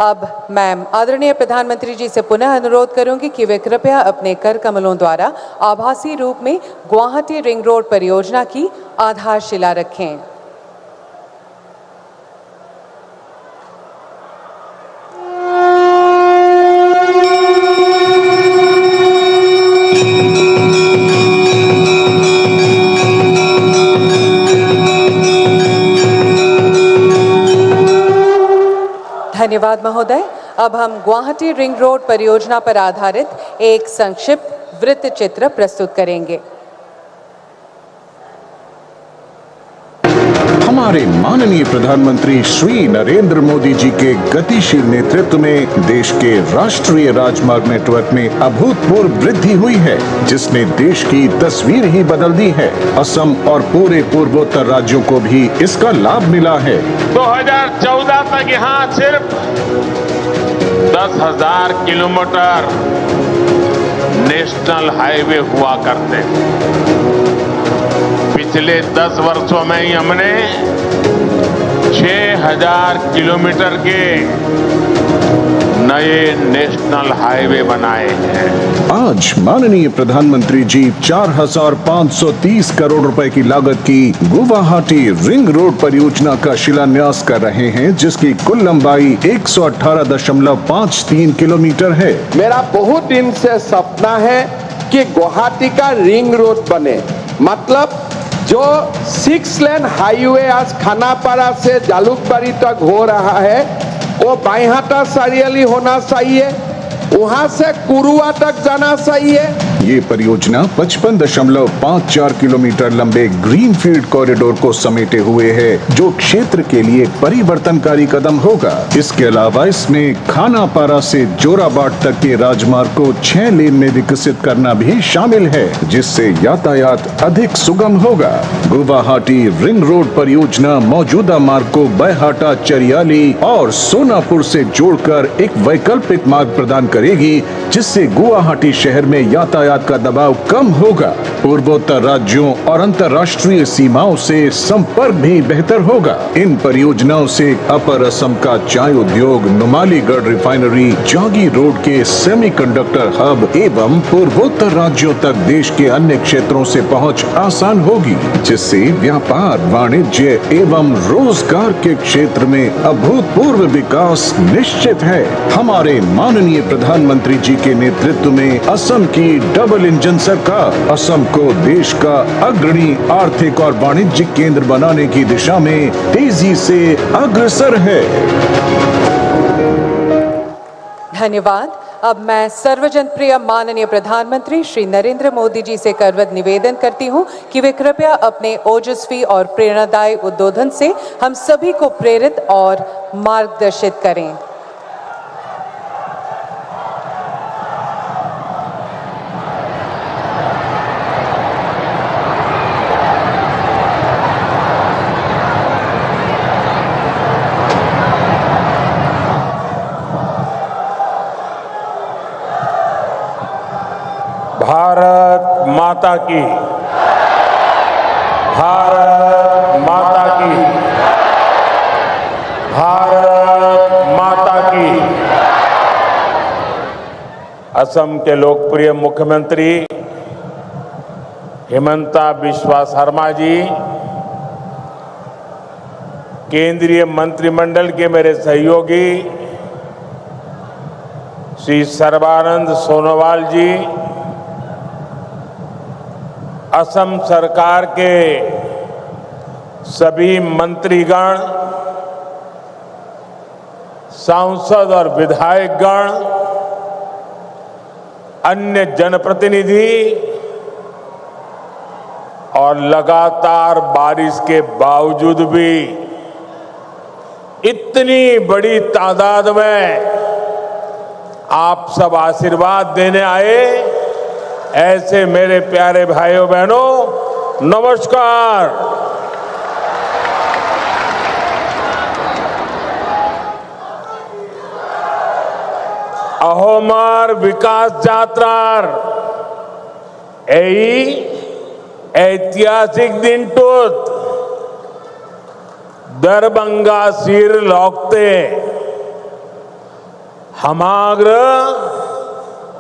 S1: अब मैं आदरणीय प्रधानमंत्री जी से पुनः अनुरोध करूंगी कि वे कृपया अपने कर कमलों द्वारा आभासी रूप में गुवाहाटी रिंग रोड परियोजना की आधारशिला रखें। धन्यवाद महोदय। अब हम गुवाहाटी रिंग रोड परियोजना पर आधारित एक संक्षिप्त वृत्त चित्र प्रस्तुत करेंगे।
S6: हमारे माननीय प्रधानमंत्री श्री नरेंद्र मोदी जी के गतिशील नेतृत्व में देश के राष्ट्रीय राजमार्ग नेटवर्क में अभूतपूर्व वृद्धि हुई है, जिसने देश की तस्वीर ही बदल दी है। असम और पूरे पूर्वोत्तर राज्यों को भी इसका लाभ मिला है।
S5: 2014 तक यहाँ सिर्फ 10,000 किलोमीटर नेशनल हाईवे हुआ करते थे। पिछले 10 वर्षों में ही हमने 6,000 किलोमीटर के नए नेशनल हाईवे बनाए हैं।
S6: आज माननीय प्रधानमंत्री जी 4,530 करोड़ रुपए की लागत की गुवाहाटी रिंग रोड परियोजना का शिलान्यास कर रहे हैं, जिसकी कुल लंबाई 118.53 किलोमीटर है।
S3: मेरा बहुत दिन से सपना है कि गुवाहाटी का रिंग रोड बने। मतलब जो 6 लेन हाईवे आज खानापारा से जालुकबाड़ी तक हो रहा है, वो बाईहाटा सारियाली होना चाहिए, वहां से कुरुआ तक जाना चाहिए।
S6: ये परियोजना 55.54 किलोमीटर लंबे ग्रीनफील्ड कॉरिडोर को समेटे हुए है, जो क्षेत्र के लिए परिवर्तनकारी कदम होगा। इसके अलावा इसमें खानापारा से जोराबाट तक के राजमार्ग को 6 लेन में विकसित करना भी शामिल है, जिससे यातायात अधिक सुगम होगा। गुवाहाटी रिंग रोड परियोजना मौजूदा मार्ग को बैहाटा, चरियाली और सोनापुर से जोड़कर एक वैकल्पिक मार्ग प्रदान करेगी, जिससे गुवाहाटी शहर में यातायात का दबाव कम होगा। पूर्वोत्तर राज्यों और अंतर्राष्ट्रीय सीमाओं से संपर्क भी बेहतर होगा। इन परियोजनाओं से अपर असम का चाय उद्योग, नुमालीगढ़ रिफाइनरी, जागी रोड के सेमीकंडक्टर हब एवं पूर्वोत्तर राज्यों तक देश के अन्य क्षेत्रों से पहुंच आसान होगी, जिससे व्यापार, वाणिज्य एवं रोजगार के क्षेत्र में अभूतपूर्व विकास निश्चित है। हमारे माननीय प्रधानमंत्री जी के नेतृत्व में असम की डबल इंजन सरकार असम को देश का अग्रणी आर्थिक और वाणिज्यिक केंद्र बनाने की दिशा में तेजी से अग्रसर है।
S1: धन्यवाद। अब मैं सर्वजन प्रिय माननीय प्रधानमंत्री श्री नरेंद्र मोदी जी से करवत निवेदन करती हूं कि वे कृपया अपने ओजस्वी और प्रेरणादायी उद्बोधन से हम सभी को प्रेरित और मार्गदर्शित करें।
S5: भारत माता की, भारत माता की, भारत माता की। असम के लोकप्रिय मुख्यमंत्री हिमंता बिस्वा शर्मा जी, केंद्रीय मंत्रिमंडल के मेरे सहयोगी श्री सर्बानंद सोनोवाल जी, असम सरकार के सभी मंत्रीगण, सांसद और विधायकगण, अन्य जनप्रतिनिधि और लगातार बारिश के बावजूद भी इतनी बड़ी तादाद में आप सब आशीर्वाद देने आए, ऐसे मेरे प्यारे भाइयों बहनों नमस्कार। अहोमार विकास यात्रार এই ऐतिहासिक दिन टूत दरभंगा सिर लौकते हमाग्र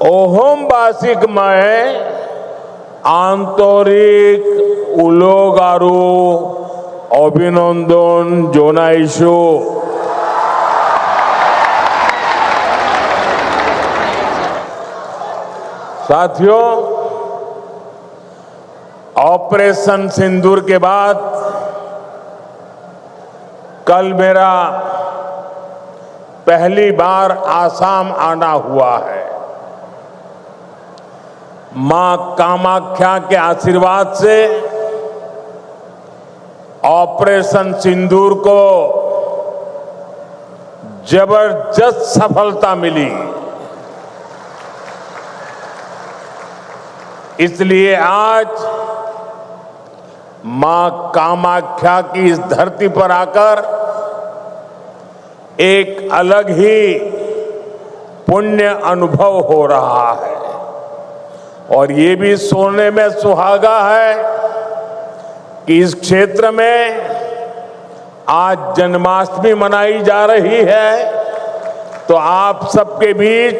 S5: ओहोमबासिक में आंतरिक उलोगारू अभिनंदन जोनाइशु। साथियों, ऑपरेशन सिंदूर के बाद कल मेरा पहली बार आसाम आना हुआ है। मां कामाख्या के आशीर्वाद से ऑपरेशन सिंदूर को जबरदस्त सफलता मिली। इसलिए आज मां कामाख्या की इस धरती पर आकर एक अलग ही पुण्य अनुभव हो रहा है और ये भी सोचने में सुहागा है कि इस क्षेत्र में आज जन्माष्टमी मनाई जा रही है, तो आप सबके बीच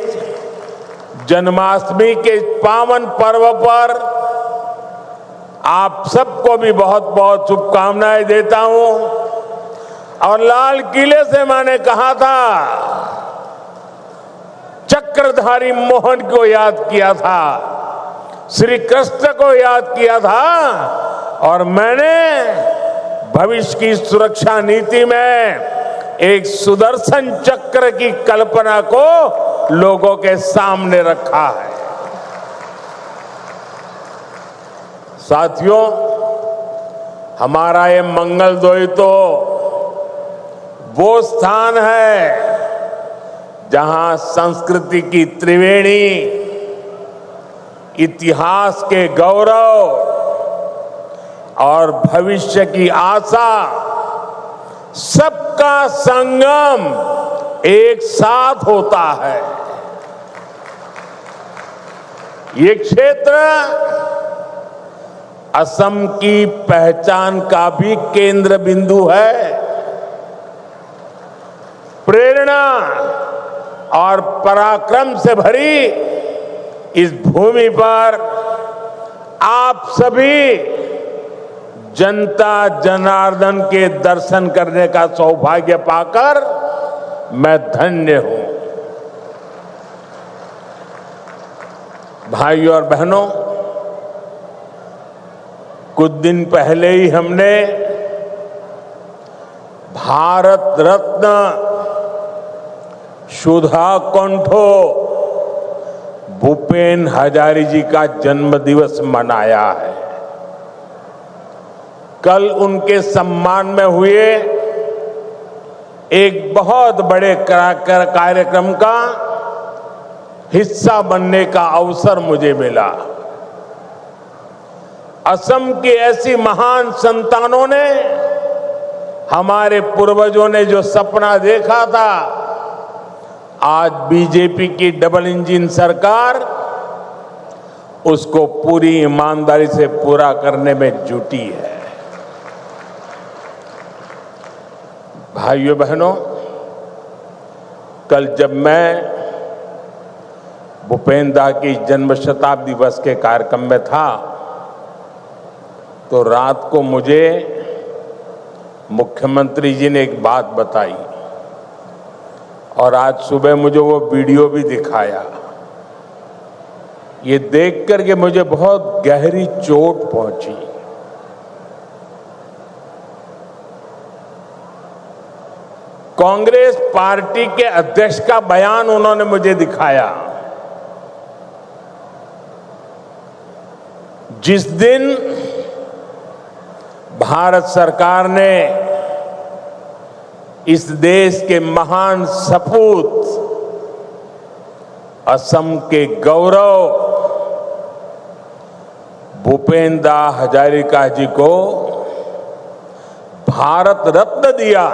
S5: जन्माष्टमी के पावन पर्व पर आप सबको भी बहुत बहुत शुभकामनाएं देता हूं। और लाल किले से मैंने कहा था, चक्रधारी मोहन को याद किया था, श्री कृष्ण को याद किया था और मैंने भविष्य की सुरक्षा नीति में एक सुदर्शन चक्र की कल्पना को लोगों के सामने रखा है। साथियों, हमारा ये मंगलदोई तो वो स्थान है जहां संस्कृति की त्रिवेणी, इतिहास के गौरव और भविष्य की आशा सबका संगम एक साथ होता है। ये क्षेत्र असम की पहचान का भी केंद्र बिंदु है। प्रेरणा और पराक्रम से भरी इस भूमि पर आप सभी जनता जनार्दन के दर्शन करने का सौभाग्य पाकर मैं धन्य हूं। भाइयों और बहनों, कुछ दिन पहले ही हमने भारत रत्न सुधा कंठो भूपेन हजारी जी का जन्म दिवस मनाया है। कल उनके सम्मान में हुए एक बहुत बड़े कार्यक्रम का हिस्सा बनने का अवसर मुझे मिला। असम की ऐसी महान संतानों ने, हमारे पूर्वजों ने जो सपना देखा था, आज बीजेपी की डबल इंजन सरकार उसको पूरी ईमानदारी से पूरा करने में जुटी है। भाइयों बहनों, कल जब मैं भूपेन दा की जन्म शताब्दी दिवस के कार्यक्रम में था, तो रात को मुझे मुख्यमंत्री जी ने एक बात बताई और आज सुबह मुझे वो वीडियो भी दिखाया। ये देख करके मुझे बहुत गहरी चोट पहुंची। कांग्रेस पार्टी के अध्यक्ष का बयान उन्होंने मुझे दिखाया। जिस दिन भारत सरकार ने इस देश के महान सपूत असम के गौरव भूपेंद्र हजारिका जी को भारत रत्न दिया।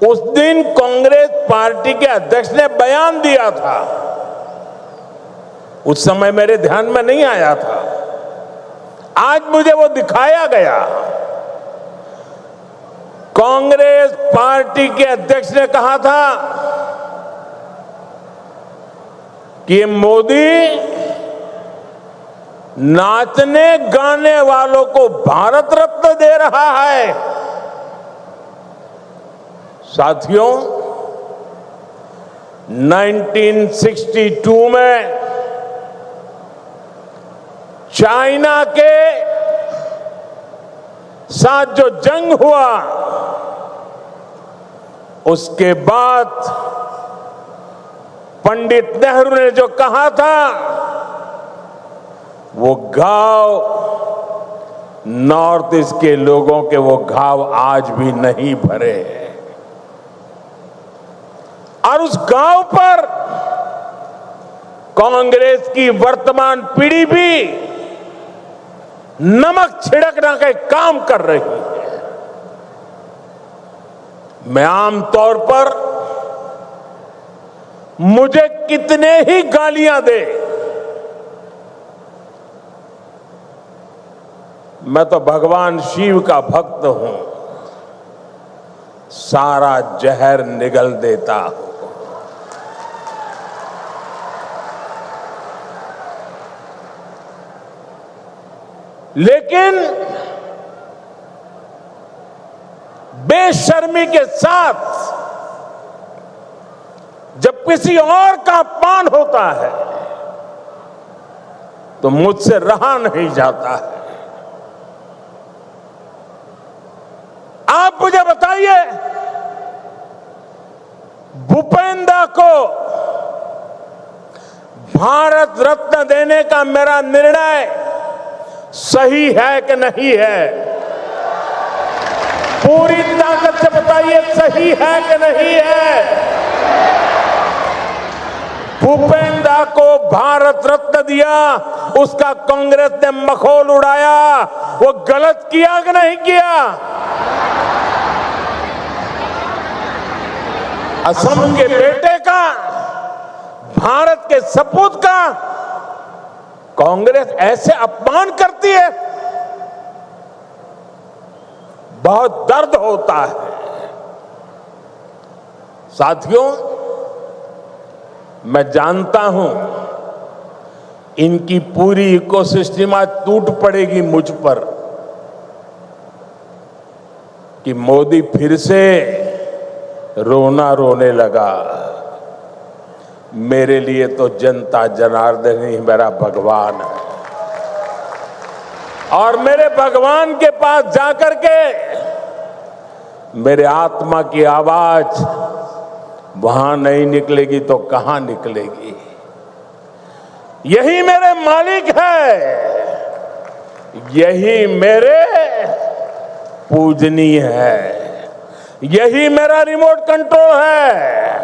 S5: उस दिन कांग्रेस पार्टी के अध्यक्ष ने बयान दिया था, उस समय मेरे ध्यान में नहीं आया था, आज मुझे वो दिखाया गया। कांग्रेस पार्टी के अध्यक्ष ने कहा था कि ये मोदी नाचने गाने वालों को भारत रत्न दे रहा है। साथियों, 1962 में चाइना के साथ जो जंग हुआ, उसके बाद पंडित नेहरू ने जो कहा था, वो घाव नॉर्थ ईस्ट के लोगों के वो घाव आज भी नहीं भरे हैं। और उस घाव पर कांग्रेस की वर्तमान पीढ़ी भी नमक छिड़कने का काम कर रही है। मैं आमतौर पर मुझे कितने ही गालियां दे, मैं तो भगवान शिव का भक्त हूं, सारा जहर निगल देता हूं। लेकिन बेशर्मी के साथ जब किसी और का अपमान होता है तो मुझसे रहा नहीं जाता है। आप मुझे बताइए, भूपेंद्र को भारत रत्न देने का मेरा निर्णय सही है कि नहीं है? पूरी ताकत से बताइए, सही है कि नहीं है? भूपेंद्र को भारत रत्न दिया, उसका कांग्रेस ने मखौल उड़ाया, वो गलत किया कि नहीं किया? असम के बेटे का, भारत के सपूत का कांग्रेस ऐसे अपमान करती है, बहुत दर्द होता है। साथियों, मैं जानता हूं इनकी पूरी इकोसिस्टम आज टूट पड़ेगी मुझ पर कि मोदी फिर से रोना रोने लगा। मेरे लिए तो जनता जनार्दन ही मेरा भगवान है, और मेरे भगवान के पास जाकर के मेरे आत्मा की आवाज वहां नहीं निकलेगी तो कहां निकलेगी? यही मेरे मालिक है, यही मेरे पूजनीय है, यही मेरा रिमोट कंट्रोल है।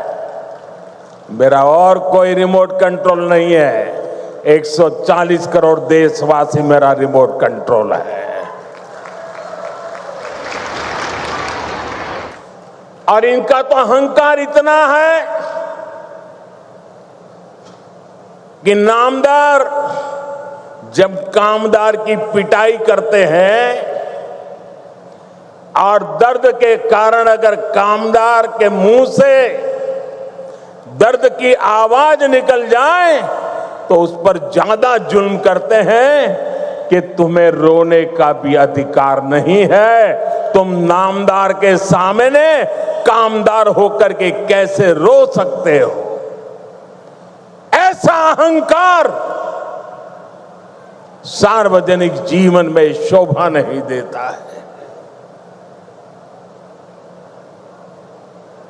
S5: मेरा और कोई रिमोट कंट्रोल नहीं है, 140 करोड़ देशवासी मेरा रिमोट कंट्रोल है। और इनका तो अहंकार इतना है कि नामदार जब कामदार की पिटाई करते हैं और दर्द के कारण अगर कामदार के मुंह से दर्द की आवाज निकल जाए तो उस पर ज्यादा जुल्म करते हैं कि तुम्हें रोने का भी अधिकार नहीं है, तुम नामदार के सामने कामदार होकर के कैसे रो सकते हो? ऐसा अहंकार सार्वजनिक जीवन में शोभा नहीं देता है।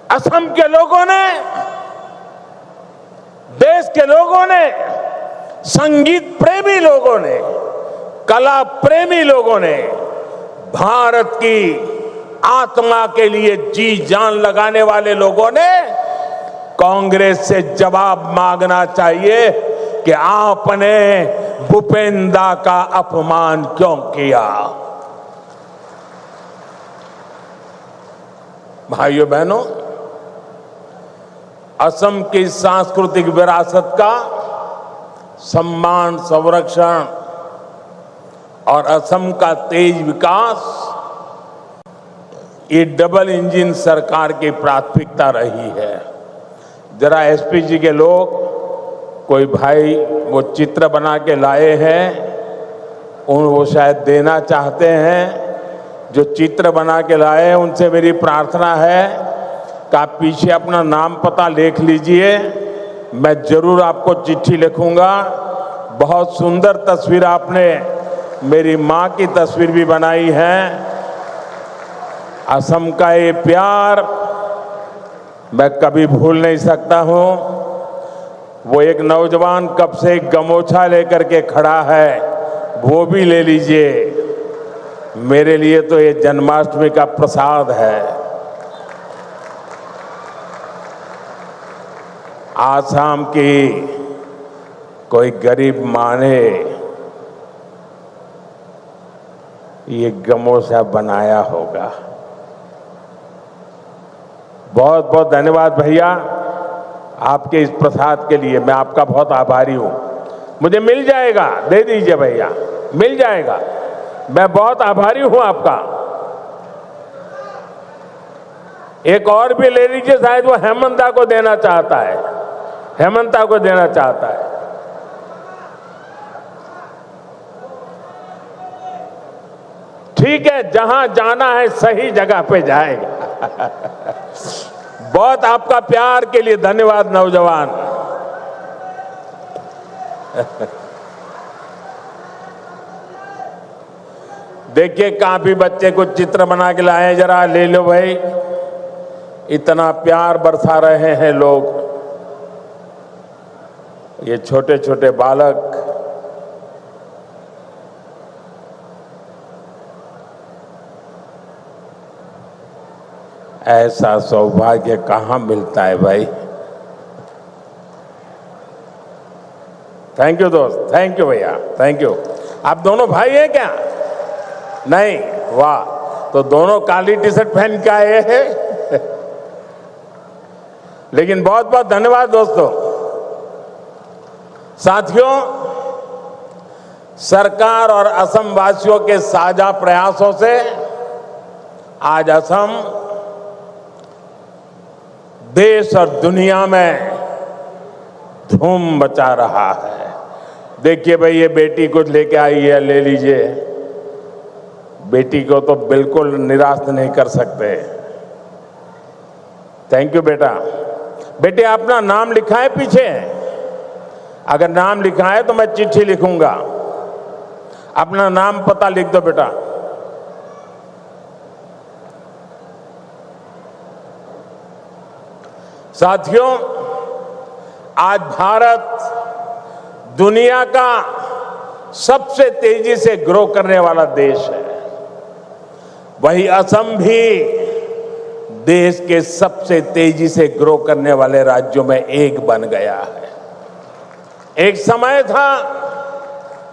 S5: असम के लोगों ने, देश के लोगों ने, संगीत प्रेमी लोगों ने, कला प्रेमी लोगों ने भारत की आत्मा के लिए जी जान लगाने वाले लोगों ने कांग्रेस से जवाब मांगना चाहिए कि आपने भूपेंद्र का अपमान क्यों किया। भाइयों बहनों, असम की सांस्कृतिक विरासत का सम्मान, संरक्षण और असम का तेज विकास, ये डबल इंजन सरकार की प्राथमिकता रही है। जरा एसपी जी के लोग, कोई भाई वो चित्र बना के लाए हैं, वो शायद देना चाहते हैं। जो चित्र बना के लाए हैं उनसे मेरी प्रार्थना है कि आप पीछे अपना नाम पता लिख लीजिए, मैं जरूर आपको चिट्ठी लिखूंगा। बहुत सुंदर तस्वीर आपने मेरी माँ की तस्वीर भी बनाई है। असम का ये प्यार मैं कभी भूल नहीं सकता हूँ। वो एक नौजवान कब से एक गमोछा लेकर के खड़ा है, वो भी ले लीजिए। मेरे लिए तो ये जन्माष्टमी का प्रसाद है। आसाम की कोई गरीब माँ ने ये गमोछा बनाया होगा। बहुत बहुत धन्यवाद भैया आपके इस प्रसाद के लिए, मैं आपका बहुत आभारी हूं। मुझे मिल जाएगा, दे दीजिए भैया, मिल जाएगा। मैं बहुत आभारी हूं आपका। एक और भी ले लीजिए, शायद वो हेमंता को देना चाहता है, हेमंता को देना चाहता है। ठीक है, जहां जाना है सही जगह पे जाएगा। बहुत आपका प्यार के लिए धन्यवाद नौजवान। देखिए काफी बच्चे कुछ चित्र बना के लाए, जरा ले लो भाई। इतना प्यार बरसा रहे हैं लोग, ये छोटे छोटे बालक। ऐसा सौभाग्य कहां मिलता है भाई। थैंक यू दोस्त, थैंक यू भैया, थैंक यू। आप दोनों भाई हैं क्या? नहीं, वाह, तो दोनों काली टी शर्ट पहन के आए हैं। लेकिन बहुत बहुत धन्यवाद दोस्तों। साथियों, सरकार और असम वासियों के साझा प्रयासों से आज असम देश और दुनिया में धूम मचा रहा है। देखिए भाई, ये बेटी कुछ लेके आई है, ले लीजिए। बेटी को तो बिल्कुल निराश नहीं कर सकते। थैंक यू बेटा। बेटे, अपना नाम लिखा है पीछे? अगर नाम लिखा है तो मैं चिट्ठी लिखूंगा। अपना नाम पता लिख दो बेटा। साथियों, आज भारत दुनिया का सबसे तेजी से ग्रो करने वाला देश है। वही असम भी देश के सबसे तेजी से ग्रो करने वाले राज्यों में एक बन गया है। एक समय था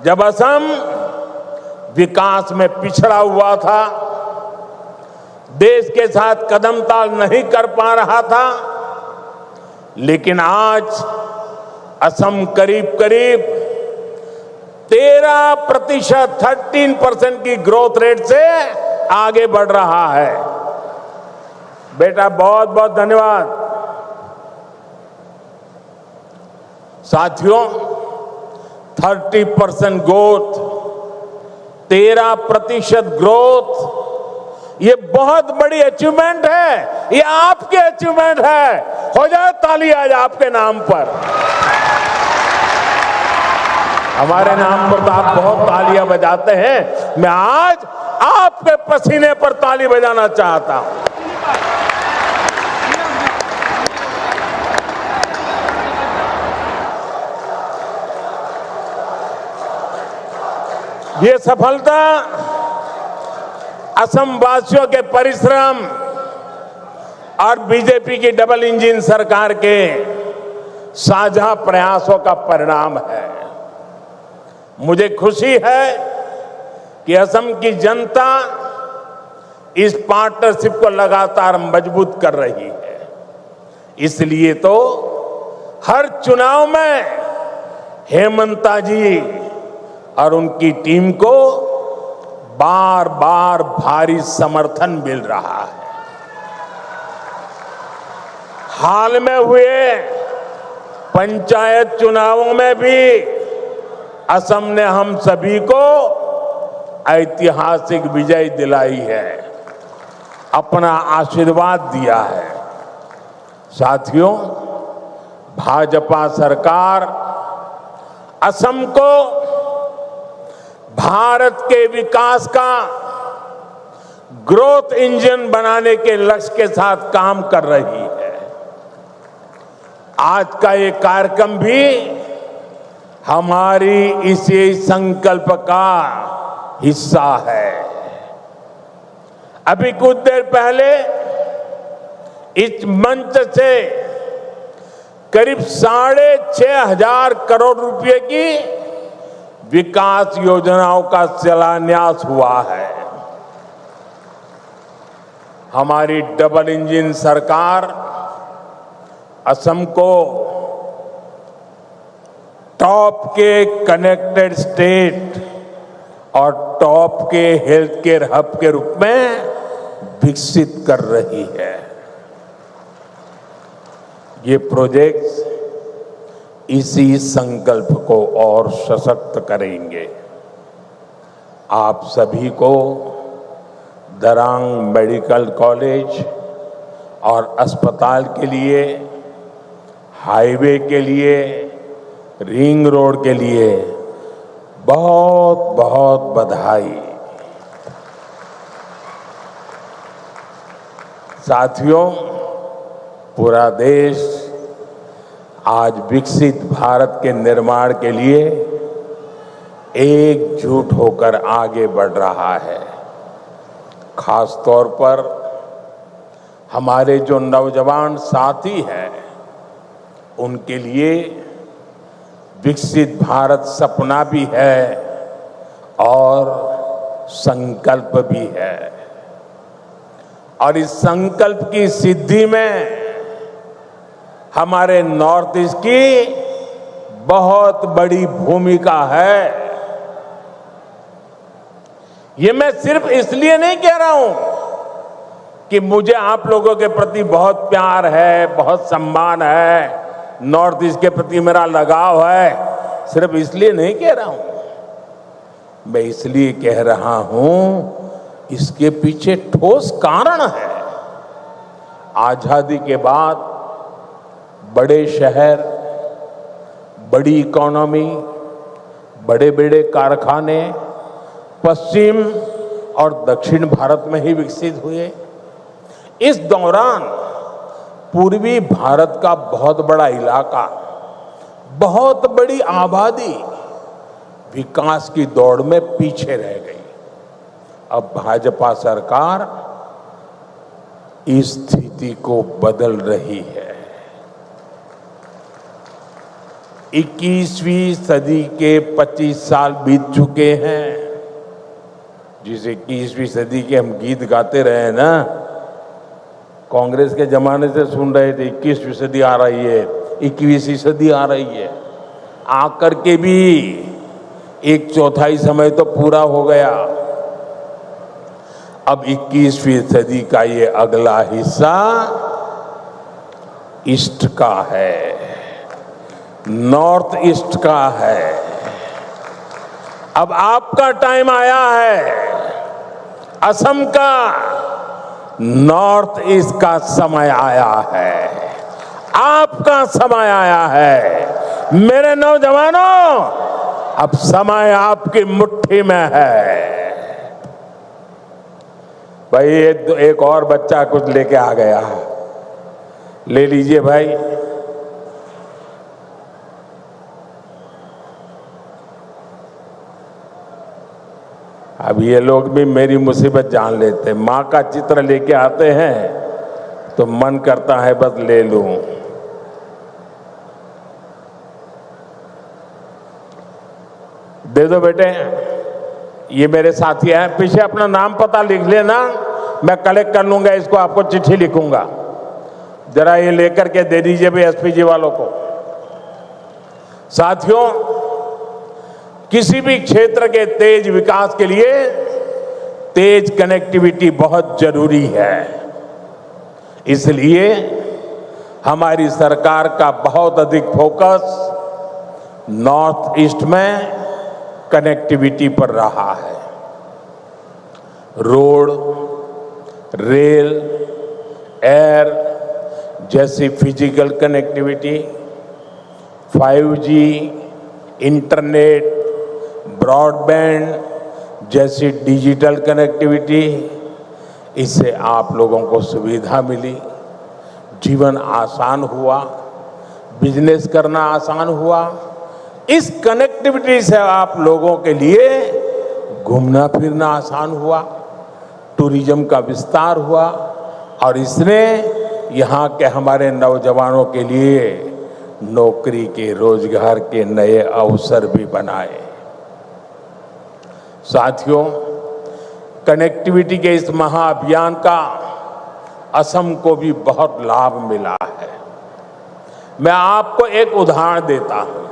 S5: जब असम विकास में पिछड़ा हुआ था, देश के साथ कदम ताल नहीं कर पा रहा था। लेकिन आज असम करीब करीब 13%, 13% की ग्रोथ रेट से आगे बढ़ रहा है। बेटा, बहुत बहुत धन्यवाद। साथियों, 30% ग्रोथ, 13% ग्रोथ, ये बहुत बड़ी अचीवमेंट है। ये आपकी अचीवमेंट है। हो जाए ताली आज आपके नाम पर। हमारे नाम पर तो आप बहुत तालियां बजाते हैं, मैं आज आपके पसीने पर ताली बजाना चाहता हूं। ये सफलता असम वासियों के परिश्रम और बीजेपी की डबल इंजन सरकार के साझा प्रयासों का परिणाम है। मुझे खुशी है कि असम की जनता इस पार्टनरशिप को लगातार मजबूत कर रही है। इसलिए तो हर चुनाव में हेमंता जी और उनकी टीम को बार बार भारी समर्थन मिल रहा है। हाल में हुए पंचायत चुनावों में भी असम ने हम सभी को ऐतिहासिक विजय दिलाई है, अपना आशीर्वाद दिया है। साथियों, भाजपा सरकार असम को भारत के विकास का ग्रोथ इंजन बनाने के लक्ष्य के साथ काम कर रही है। आज का ये कार्यक्रम भी हमारी इसी संकल्प का हिस्सा है। अभी कुछ देर पहले इस मंच से करीब 6,500 करोड़ रुपए की विकास योजनाओं का शिलान्यास हुआ है। हमारी डबल इंजन सरकार असम को टॉप के कनेक्टेड स्टेट और टॉप के हेल्थ केयर हब के रूप में विकसित कर रही है। ये प्रोजेक्ट्स इसी संकल्प को और सशक्त करेंगे। आप सभी को दरांग मेडिकल कॉलेज और अस्पताल के लिए, हाईवे के लिए, रिंग रोड के लिए बहुत बहुत बधाई। साथियों, पूरा देश आज विकसित भारत के निर्माण के लिए एकजुट होकर आगे बढ़ रहा है। खास तौर पर हमारे जो नौजवान साथी हैं, उनके लिए विकसित भारत सपना भी है और संकल्प भी है। और इस संकल्प की सिद्धि में हमारे नॉर्थ ईस्ट की बहुत बड़ी भूमिका है। ये मैं सिर्फ इसलिए नहीं कह रहा हूं कि मुझे आप लोगों के प्रति बहुत प्यार है, बहुत सम्मान है, नॉर्थ ईस्ट के प्रति मेरा लगाव है, सिर्फ इसलिए नहीं कह रहा हूं। मैं इसलिए कह रहा हूं, इसके पीछे ठोस कारण है। आजादी के बाद बड़े शहर, बड़ी इकोनॉमी, बड़े बड़े कारखाने पश्चिम और दक्षिण भारत में ही विकसित हुए। इस दौरान पूर्वी भारत का बहुत बड़ा इलाका, बहुत बड़ी आबादी विकास की दौड़ में पीछे रह गई। अब भाजपा सरकार इस स्थिति को बदल रही है। 21वीं सदी के 25 साल बीत चुके हैं। जिस 21वीं सदी के हम गीत गाते रहे ना, कांग्रेस के जमाने से सुन रहे थे 21वीं सदी आ रही है, 21वीं सदी आ रही है। आकर के भी 1/4 समय तो पूरा हो गया। अब 21वीं सदी का ये अगला हिस्सा ईस्ट का है, नॉर्थ ईस्ट का है। अब आपका टाइम आया है, असम का, नॉर्थ ईस्ट का समय आया है, आपका समय आया है। मेरे नौजवानों, अब समय आपकी मुट्ठी में है। भाई एक और बच्चा कुछ लेके आ गया, ले लीजिए भाई। अब ये लोग भी मेरी मुसीबत जान लेते हैं। माँ का चित्र लेके आते हैं तो मन करता है बस ले लूं। दे दो बेटे, ये मेरे साथी हैं, पीछे अपना नाम पता लिख लेना, मैं कलेक्ट कर लूंगा इसको, आपको चिट्ठी लिखूंगा। जरा ये लेकर के दे दीजिए भी एसपी जी वालों को। साथियों, किसी भी क्षेत्र के तेज विकास के लिए तेज कनेक्टिविटी बहुत जरूरी है। इसलिए हमारी सरकार का बहुत अधिक फोकस नॉर्थ ईस्ट में कनेक्टिविटी पर रहा है। रोड, रेल, एयर जैसी physical connectivity, 5G, internet, broadband जैसी डिजिटल कनेक्टिविटी, इससे आप लोगों को सुविधा मिली, जीवन आसान हुआ, बिजनेस करना आसान हुआ। इस कनेक्टिविटी से आप लोगों के लिए घूमना फिरना आसान हुआ, टूरिज्म का विस्तार हुआ और इसने यहाँ के हमारे नौजवानों के लिए नौकरी के, रोजगार के नए अवसर भी बनाए। साथियों, कनेक्टिविटी के इस महाअभियान का असम को भी बहुत लाभ मिला है। मैं आपको एक उदाहरण देता हूं।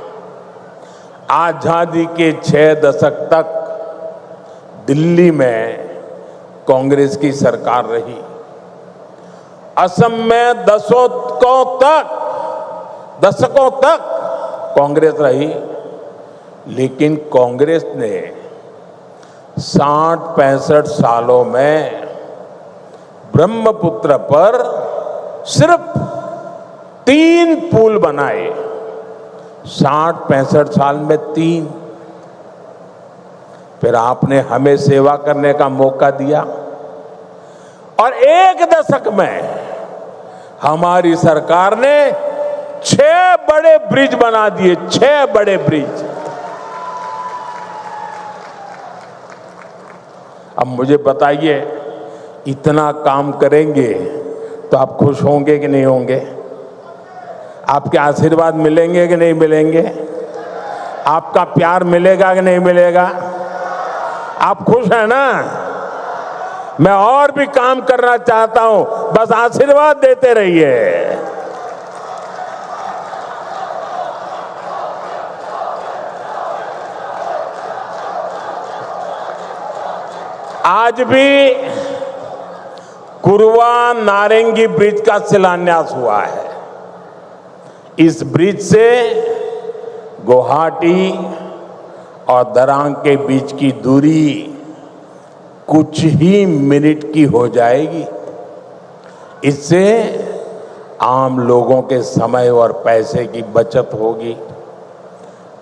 S5: आजादी के 6 दशक तक दिल्ली में कांग्रेस की सरकार रही। असम में दशकों तक कांग्रेस रही, लेकिन कांग्रेस ने 60-65 सालों में ब्रह्मपुत्र पर सिर्फ 3 पुल बनाए। 60-65 साल में 3। फिर आपने हमें सेवा करने का मौका दिया और 1 दशक में हमारी सरकार ने 6 बड़े ब्रिज बना दिए। 6 बड़े ब्रिज। अब मुझे बताइए, इतना काम करेंगे तो आप खुश होंगे कि नहीं होंगे? आपके आशीर्वाद मिलेंगे कि नहीं मिलेंगे? आपका प्यार मिलेगा कि नहीं मिलेगा? आप खुश हैं ना? मैं और भी काम करना चाहता हूं, बस आशीर्वाद देते रहिए। आज भी कुरवा नारंगी ब्रिज का शिलान्यास हुआ है। इस ब्रिज से गुवाहाटी और दरांग के बीच की दूरी कुछ ही मिनट की हो जाएगी। इससे आम लोगों के समय और पैसे की बचत होगी,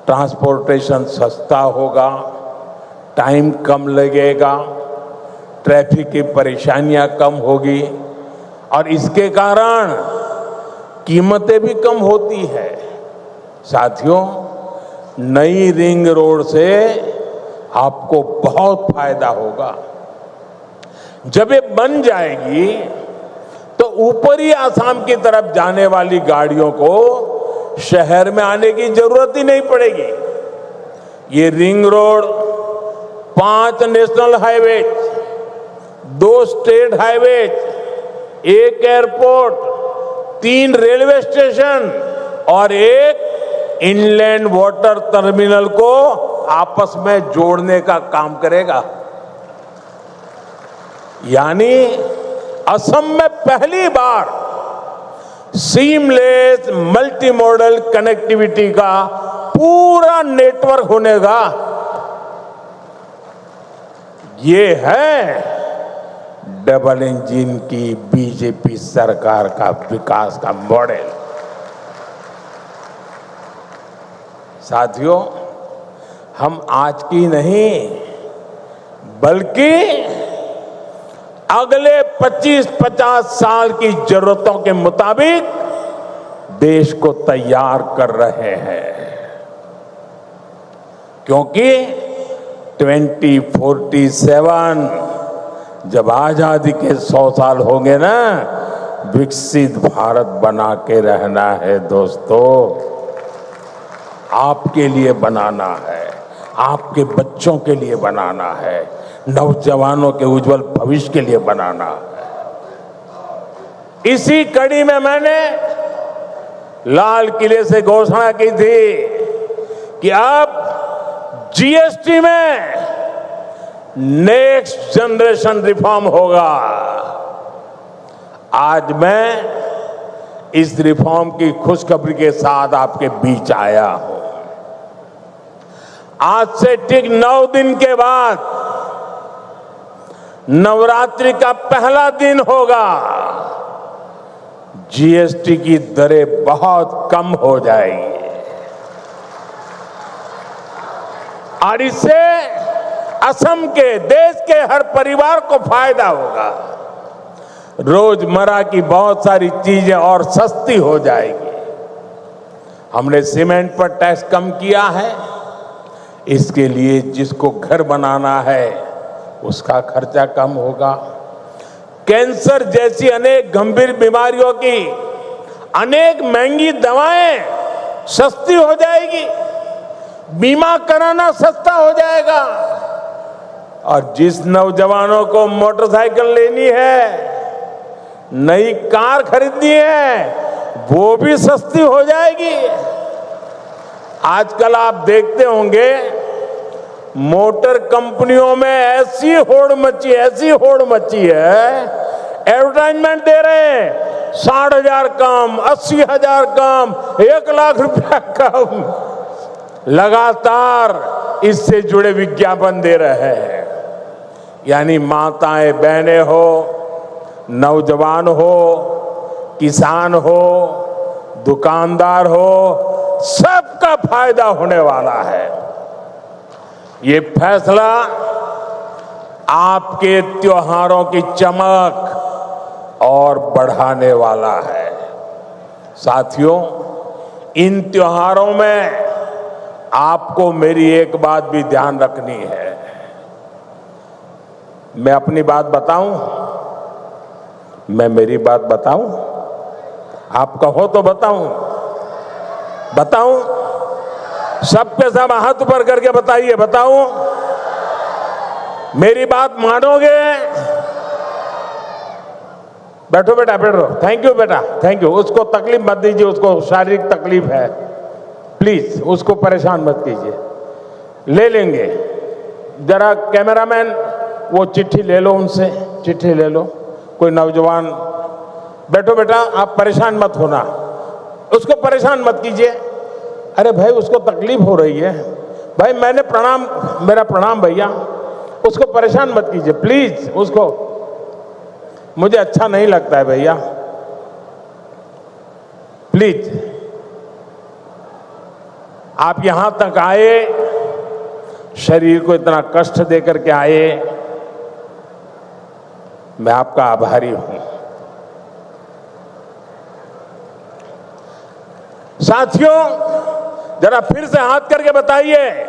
S5: ट्रांसपोर्टेशन सस्ता होगा, टाइम कम लगेगा, ट्रैफिक की परेशानियां कम होगी और इसके कारण कीमतें भी कम होती है। साथियों, नई रिंग रोड से आपको बहुत फायदा होगा। जब ये बन जाएगी तो ऊपरी आसाम की तरफ जाने वाली गाड़ियों को शहर में आने की जरूरत ही नहीं पड़ेगी। ये ring road 5 national highway, 2 state highway, 1 airport, 3 railway station और 1 इनलैंड वाटर टर्मिनल को आपस में जोड़ने का काम करेगा। यानी असम में पहली बार सीमलेस मल्टी मॉडल कनेक्टिविटी का पूरा नेटवर्क होनेगा। ये है डबल इंजन की बीजेपी सरकार का विकास का मॉडल। साथियों, हम आज की नहीं बल्कि अगले 25-50 साल की जरूरतों के मुताबिक देश को तैयार कर रहे हैं, क्योंकि 2047 जब आजादी के 100 साल होंगे ना, विकसित भारत बना के रहना है दोस्तों। आपके लिए बनाना है, आपके बच्चों के लिए बनाना है, नौजवानों के उज्जवल भविष्य के लिए बनाना है। इसी कड़ी में मैंने लाल किले से घोषणा की थी कि अब जीएसटी में नेक्स्ट जनरेशन रिफॉर्म होगा। आज मैं इस रिफॉर्म की खुशखबरी के साथ आपके बीच आया हूं। आज से ठीक 9 दिन के बाद नवरात्रि का पहला दिन होगा। जीएसटी की दरें बहुत कम हो जाएगी और इससे असम के, देश के हर परिवार को फायदा होगा। रोजमर्रा की बहुत सारी चीजें और सस्ती हो जाएगी। हमने सीमेंट पर टैक्स कम किया है, इसके लिए जिसको घर बनाना है उसका खर्चा कम होगा। कैंसर जैसी अनेक गंभीर बीमारियों की अनेक महंगी दवाएं सस्ती हो जाएगी, बीमा कराना सस्ता हो जाएगा और जिस नौजवानों को मोटरसाइकिल लेनी है, नई कार खरीदनी है, वो भी सस्ती हो जाएगी। आजकल आप देखते होंगे मोटर कंपनियों में ऐसी होड़ मची है, एडवर्टाइजमेंट दे रहे हैं 60,000 कम, 80,000 कम, 1 लाख रुपया कम, लगातार इससे जुड़े विज्ञापन दे रहे हैं। यानी माताएं बहनें हो, नौजवान हो, किसान हो, दुकानदार हो, सबका फायदा होने वाला है। ये फैसला आपके त्योहारों की चमक और बढ़ाने वाला है। साथियों, इन त्योहारों में आपको मेरी एक बात भी ध्यान रखनी है। मैं अपनी बात बताऊं? मैं मेरी बात बताऊं? आप कहो तो बताऊं? सबके सब हाथ ऊपर करके बताइए, बताऊं? मेरी बात मानोगे? बैठो बेटा, बैठो। थैंक यू बेटा, थैंक यू। उसको तकलीफ मत दीजिए, उसको शारीरिक तकलीफ है, प्लीज उसको परेशान मत कीजिए। ले लेंगे। जरा कैमरामैन वो चिट्ठी ले लो, उनसे चिट्ठी ले लो। कोई नौजवान, बैठो बेटा, आप परेशान मत होना, उसको परेशान मत कीजिए। अरे भाई, उसको तकलीफ हो रही है भाई, मेरा प्रणाम भैया, उसको परेशान मत कीजिए प्लीज। उसको, मुझे अच्छा नहीं लगता है भैया, प्लीज। आप यहां तक आए, शरीर को इतना कष्ट देकर के आए, मैं आपका आभारी हूं। साथियों, जरा फिर से हाथ करके बताइए,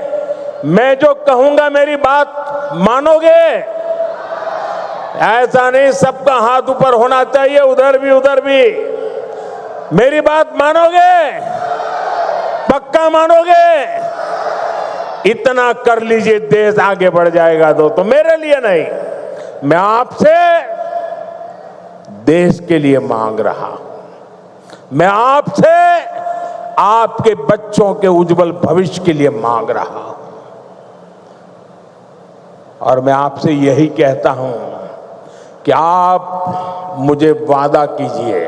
S5: मैं जो कहूंगा मेरी बात मानोगे? ऐसा नहीं, सबका हाथ ऊपर होना चाहिए, उधर भी उधर भी। मेरी बात मानोगे? पक्का मानोगे? इतना कर लीजिए, देश आगे बढ़ जाएगा। दोस्तों, मेरे लिए नहीं, मैं आपसे देश के लिए मांग रहा हूं। मैं आपसे आपके बच्चों के उज्जवल भविष्य के लिए मांग रहा हूं। और मैं आपसे यही कहता हूं कि आप मुझे वादा कीजिए,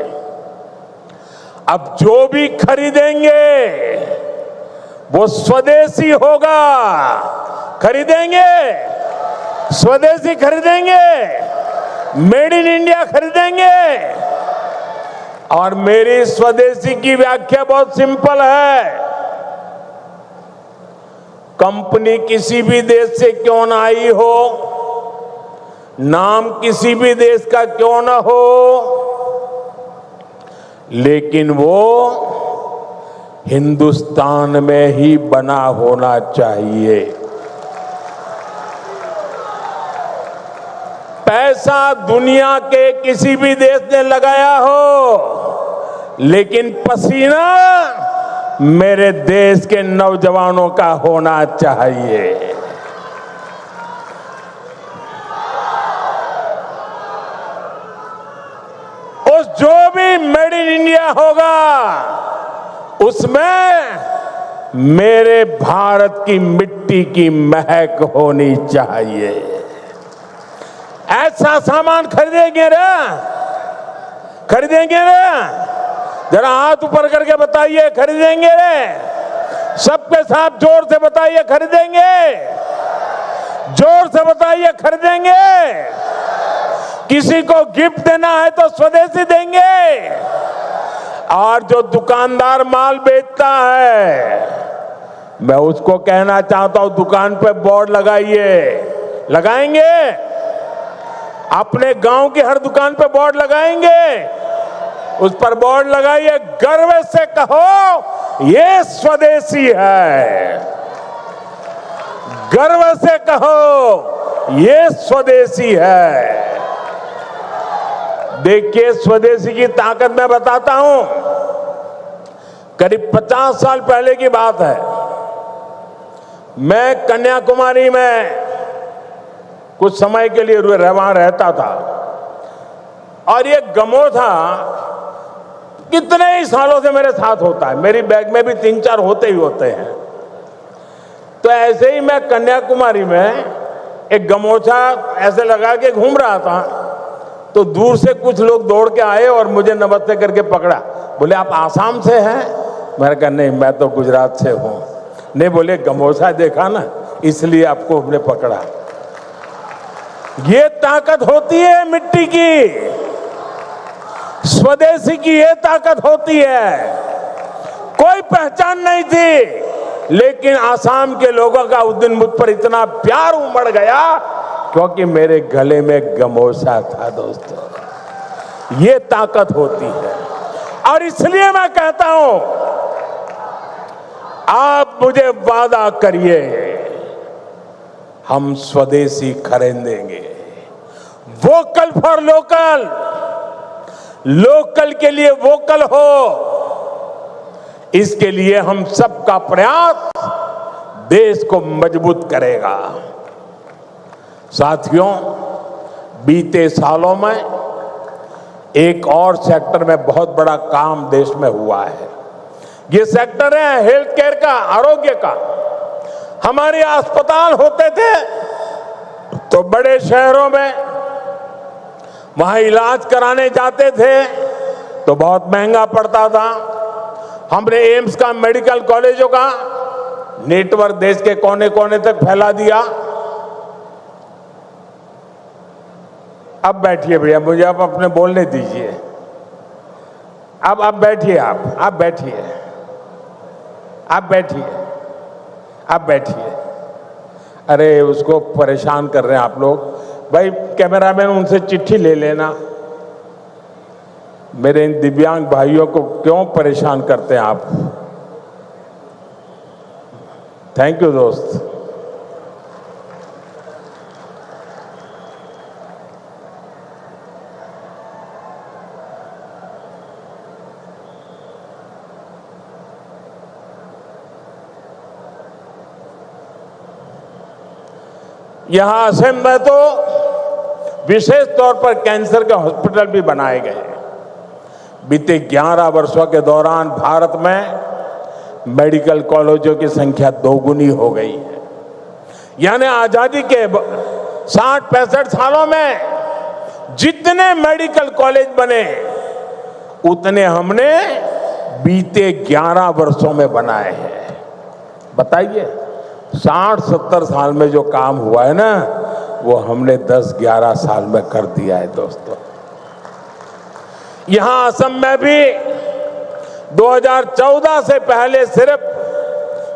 S5: अब जो भी खरीदेंगे वो स्वदेशी होगा। खरीदेंगे, स्वदेशी खरीदेंगे, मेड इन इंडिया खरीदेंगे। और मेरी स्वदेशी की व्याख्या बहुत सिंपल है। कंपनी किसी भी देश से क्यों ना आई हो, नाम किसी भी देश का क्यों ना हो, लेकिन वो हिंदुस्तान में ही बना होना चाहिए। पैसा दुनिया के किसी भी देश ने लगाया हो, लेकिन पसीना मेरे देश के नौजवानों का होना चाहिए। उस जो भी मेड इन इंडिया होगा उसमें मेरे भारत की मिट्टी की महक होनी चाहिए। ऐसा सामान खरीदेंगे ना, खरीदेंगे ना? जरा हाथ ऊपर करके बताइए, खरीदेंगे रे? सबके साथ जोर से बताइए, खरीदेंगे? जोर से बताइए, खरीदेंगे? किसी को गिफ्ट देना है तो स्वदेशी देंगे। और जो दुकानदार माल बेचता है, मैं उसको कहना चाहता हूं, दुकान पे बोर्ड लगाइए। लगाएंगे? अपने गांव की हर दुकान पे बोर्ड लगाएंगे। उस पर बोर्ड लगाइए, गर्व से कहो ये स्वदेशी है। गर्व से कहो ये स्वदेशी है। देखिए, स्वदेशी की ताकत मैं बताता हूं। करीब 50 साल पहले की बात है। मैं कन्याकुमारी में कुछ समय के लिए वहां रहता था, और ये गमोथा कितने ही सालों से मेरे साथ होता है। मेरी बैग में भी 3-4 होते ही होते हैं। तो ऐसे ही मैं कन्याकुमारी में एक गमोछा ऐसे लगा के घूम रहा था, तो दूर से कुछ लोग दौड़ के आए और मुझे नमस्ते करके पकड़ा। बोले, आप आसाम से हैं? मैंने कहा, नहीं, मैं तो गुजरात से हूं। नहीं, बोले, गमोछा देखा ना, इसलिए आपको हमने पकड़ा। ये ताकत होती है मिट्टी की, स्वदेशी की ये ताकत होती है। कोई पहचान नहीं थी, लेकिन आसाम के लोगों का उस दिन मुझ पर इतना प्यार उमड़ गया क्योंकि मेरे गले में गमोछा था। दोस्तों, ये ताकत होती है। और इसलिए मैं कहता हूं, आप मुझे वादा करिए, हम स्वदेशी खरीदेंगे। वोकल फॉर लोकल, लोकल के लिए वोकल हो, इसके लिए हम सबका प्रयास देश को मजबूत करेगा। साथियों, बीते सालों में एक और सेक्टर में बहुत बड़ा काम देश में हुआ है। ये सेक्टर है हेल्थ केयर का, आरोग्य का। हमारे अस्पताल होते थे तो बड़े शहरों में, वहां इलाज कराने जाते थे तो बहुत महंगा पड़ता था। हमने एम्स का, मेडिकल कॉलेजों का नेटवर्क देश के कोने कोने तक फैला दिया। अब बैठिए भैया, मुझे आप अपने बोलने दीजिए। अब बैठिए, आप बैठिए, आप बैठिए, आप बैठिए। अरे, उसको परेशान कर रहे हैं आप लोग। भाई कैमरामैन, उनसे चिट्ठी ले लेना। मेरे इन दिव्यांग भाइयों को क्यों परेशान करते हैं आप? थैंक यू दोस्त। यहां असम में तो विशेष तौर पर कैंसर के हॉस्पिटल भी बनाए गए। बीते 11 वर्षों के दौरान भारत में मेडिकल कॉलेजों की संख्या 2 गुनी हो गई है। यानी आजादी के 60-65 सालों में जितने मेडिकल कॉलेज बने, उतने हमने बीते 11 वर्षों में बनाए हैं। बताइए, 60-70 साल में जो काम हुआ है ना, वो हमने 10-11 साल में कर दिया है। दोस्तों, यहां असम में भी 2014 से पहले सिर्फ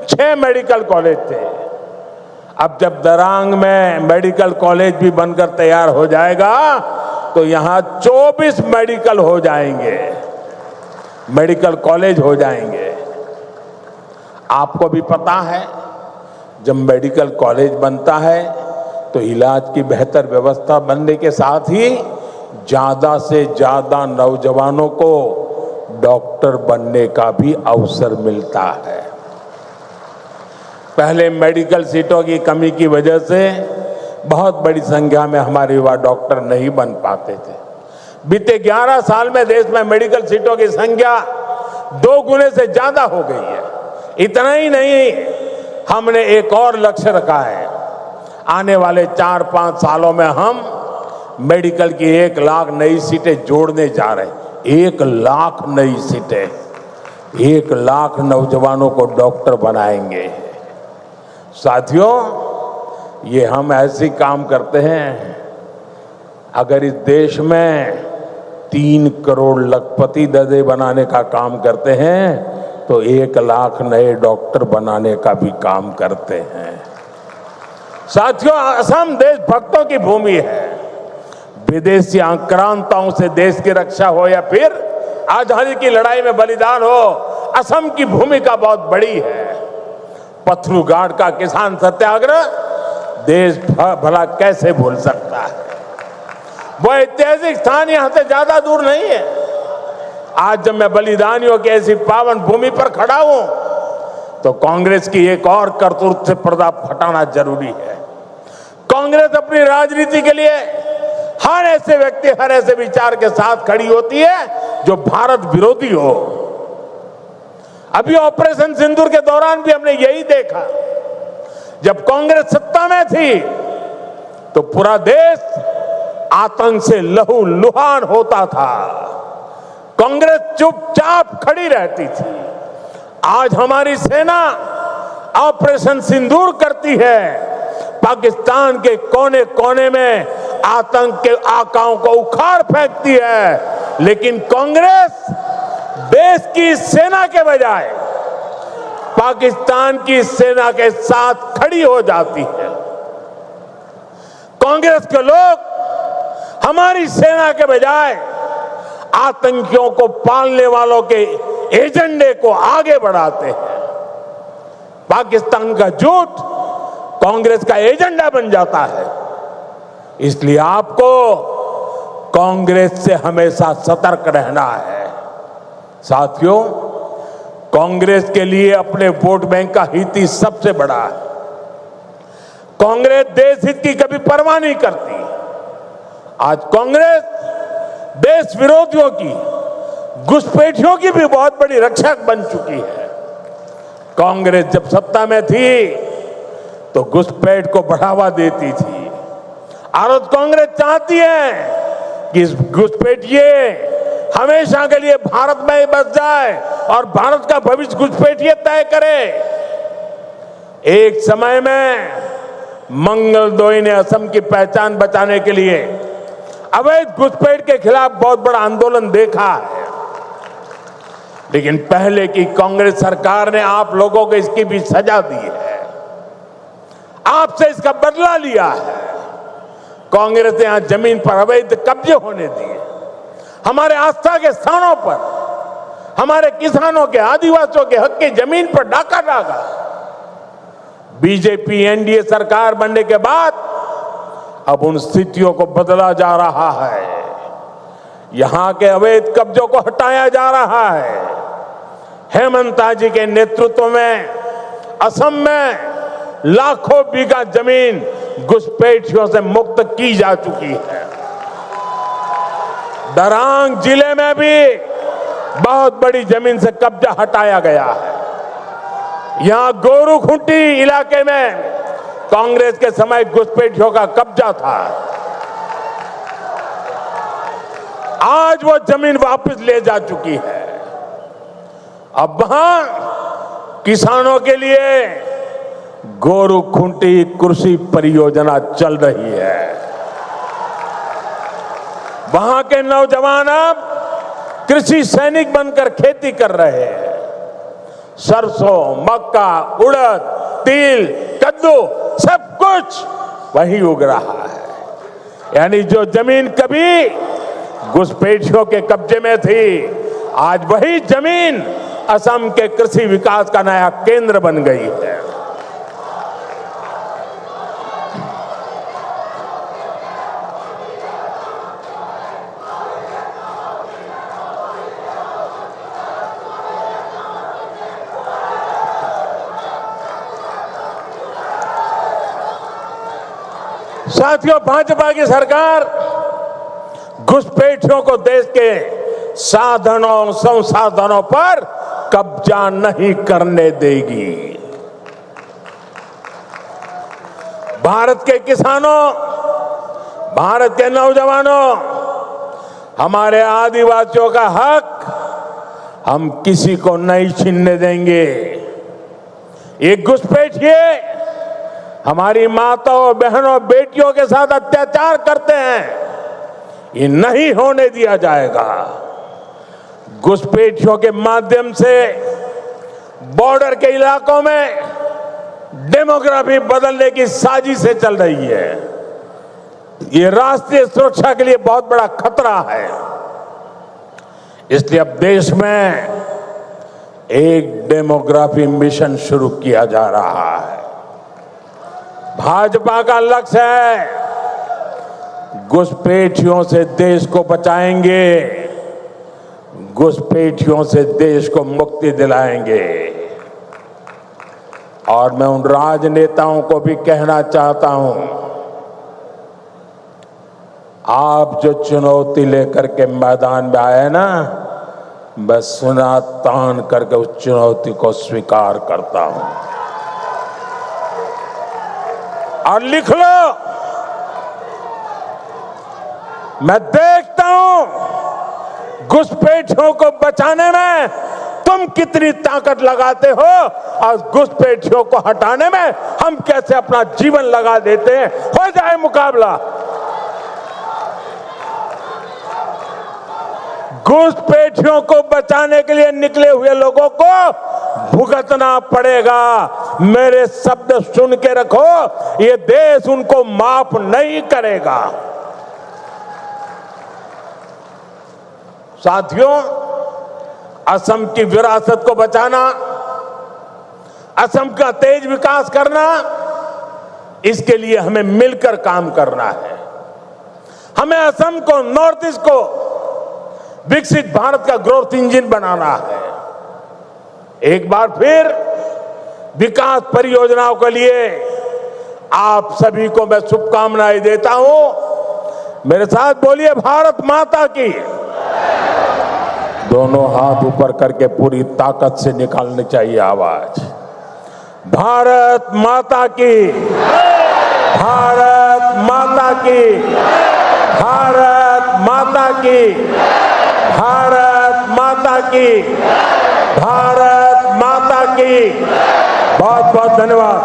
S5: 6 मेडिकल कॉलेज थे। अब जब दरांग में मेडिकल कॉलेज भी बनकर तैयार हो जाएगा तो यहां 24 मेडिकल हो जाएंगे, मेडिकल कॉलेज हो जाएंगे। आपको भी पता है, जब मेडिकल कॉलेज बनता है तो इलाज की बेहतर व्यवस्था बनने के साथ ही ज्यादा से ज्यादा नौजवानों को डॉक्टर बनने का भी अवसर मिलता है। पहले मेडिकल सीटों की कमी की वजह से बहुत बड़ी संख्या में हमारे युवा डॉक्टर नहीं बन पाते थे। बीते 11 साल में देश में मेडिकल सीटों की संख्या 2 गुने से ज्यादा हो गई है। इतना ही नहीं, हमने एक और लक्ष्य रखा है। आने वाले 4-5 सालों में हम मेडिकल की 1 लाख नई सीटें जोड़ने जा रहे हैं। 1 लाख नई सीटें, 1 लाख नौजवानों को डॉक्टर बनाएंगे। साथियों, ये हम ऐसे काम करते हैं, अगर इस देश में 3 करोड़ लखपति दर्जे बनाने का काम करते हैं तो 1 लाख नए डॉक्टर बनाने का भी काम करते हैं। साथियों, असम देशभक्तों की भूमि है। विदेशी आक्रांताओं से देश की रक्षा हो या फिर आजादी की लड़ाई में बलिदान हो, असम की भूमिका बहुत बड़ी है। पथरू घाट का किसान सत्याग्रह देश भला कैसे भूल सकता है। वो ऐतिहासिक स्थान यहां से ज्यादा दूर नहीं है। आज जब मैं बलिदानियों की ऐसी पावन भूमि पर खड़ा हूं तो कांग्रेस की एक और करतूत से पर्दा हटाना जरूरी है। कांग्रेस अपनी राजनीति के लिए हर ऐसे व्यक्ति, हर ऐसे विचार के साथ खड़ी होती है जो भारत विरोधी हो। अभी ऑपरेशन सिंदूर के दौरान भी हमने यही देखा। जब कांग्रेस सत्ता में थी तो पूरा देश आतंक से लहूलुहान होता था। कांग्रेस चुपचाप खड़ी रहती थी। आज हमारी सेना ऑपरेशन सिंदूर करती है, पाकिस्तान के कोने कोने में आतंक के आकाओं को उखाड़ फेंकती है। लेकिन कांग्रेस देश की सेना के बजाय पाकिस्तान की सेना के साथ खड़ी हो जाती है। कांग्रेस के लोग हमारी सेना के बजाय आतंकियों को पालने वालों के एजेंडे को आगे बढ़ाते हैं। पाकिस्तान का झूठ कांग्रेस का एजेंडा बन जाता है। इसलिए आपको कांग्रेस से हमेशा सतर्क रहना है। साथियों, कांग्रेस के लिए अपने वोट बैंक का हित ही सबसे बड़ा है। कांग्रेस देश हित की कभी परवाह नहीं करती। आज कांग्रेस देश विरोधियों की, घुसपैठियों की भी बहुत बड़ी रक्षक बन चुकी है। कांग्रेस जब सत्ता में थी तो घुसपैठ को बढ़ावा देती थी। और कांग्रेस चाहती है कि इस घुसपैठिए हमेशा के लिए भारत में ही बस जाए और भारत का भविष्य घुसपैठिए तय करे। एक समय में मंगलदोई ने असम की पहचान बचाने के लिए अवैध घुसपैठ के खिलाफ बहुत बड़ा आंदोलन देखा है। लेकिन पहले की कांग्रेस सरकार ने आप लोगों को इसकी भी सजा दी है, आपसे इसका बदला लिया है। कांग्रेस ने यहां जमीन पर अवैध कब्जे होने दिए, हमारे आस्था के स्थानों पर हमारे किसानों के, आदिवासियों के हक की जमीन पर डाका डाला। बीजेपी एनडीए सरकार बनने के बाद अब उन स्थितियों को बदला जा रहा है। यहां के अवैध कब्जों को हटाया जा रहा है। हेमंता जी के नेतृत्व में असम में लाखों बीघा जमीन घुसपैठियों से मुक्त की जा चुकी है। दरांग जिले में भी बहुत बड़ी जमीन से कब्जा हटाया गया है। यहां गोरूखुंटी इलाके में कांग्रेस के समय घुसपैठियों का कब्जा था। आज वो जमीन वापस ले जा चुकी है। अब वहां किसानों के लिए गोरूखुंटी कृषि परियोजना चल रही है। वहां के नौजवान अब कृषि सैनिक बनकर खेती कर रहे हैं। सरसों, मक्का, उड़द, तिल, कद्दू सब कुछ वहीं उग रहा है। यानी जो जमीन कभी घुसपैठियों के कब्जे में थी, आज वही जमीन असम के कृषि विकास का नया केंद्र बन गई है। साथियों, भाजपा की सरकार घुसपैठियों को देश के साधनों संसाधनों पर कब्जा नहीं करने देगी। भारत के किसानों, भारत के नौजवानों, हमारे आदिवासियों का हक हम किसी को नहीं छीनने देंगे। ये घुसपैठिए हमारी माताओं, बहनों, बेटियों के साथ अत्याचार करते हैं, ये नहीं होने दिया जाएगा। घुसपैठियों के माध्यम से बॉर्डर के इलाकों में डेमोग्राफी बदलने की साजिशें चल रही है। ये राष्ट्रीय सुरक्षा के लिए बहुत बड़ा खतरा है। इसलिए अब देश में एक डेमोग्राफी मिशन शुरू किया जा रहा है। भाजपा का लक्ष्य है घुसपैठियों से देश को बचाएंगे, घुसपैठियों से देश को मुक्ति दिलाएंगे। और मैं उन राजनेताओं को भी कहना चाहता हूं, आप जो चुनौती लेकर के मैदान में आए ना, बस सुना तान करके उस चुनौती को स्वीकार करता हूं। और लिख लो, मैं देखता हूं घुसपैठियों को बचाने में तुम कितनी ताकत लगाते हो और घुसपैठियों को हटाने में हम कैसे अपना जीवन लगा देते हैं। हो जाए मुकाबला। घुसपैठियों को बचाने के लिए निकले हुए लोगों को भुगतना पड़ेगा। मेरे शब्द सुन के रखो, ये देश उनको माफ नहीं करेगा। साथियों, असम की विरासत को बचाना, असम का तेज विकास करना, इसके लिए हमें मिलकर काम करना है। हमें असम को, नॉर्थ ईस्ट को विकसित भारत का ग्रोथ इंजन बनाना है। एक बार फिर विकास परियोजनाओं के लिए आप सभी को मैं शुभकामनाएं देता हूं। मेरे साथ बोलिए, भारत माता की। दोनों हाथ ऊपर करके पूरी ताकत से निकालनी चाहिए आवाज। भारत माता की, भारत माता की, भारत माता की, भारत माता की, भारत माता की। बहुत बहुत धन्यवाद।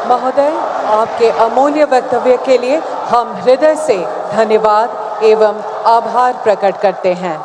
S1: महोदय, आपके अमूल्य वक्तव्य के लिए हम हृदय से धन्यवाद एवं आभार प्रकट करते हैं।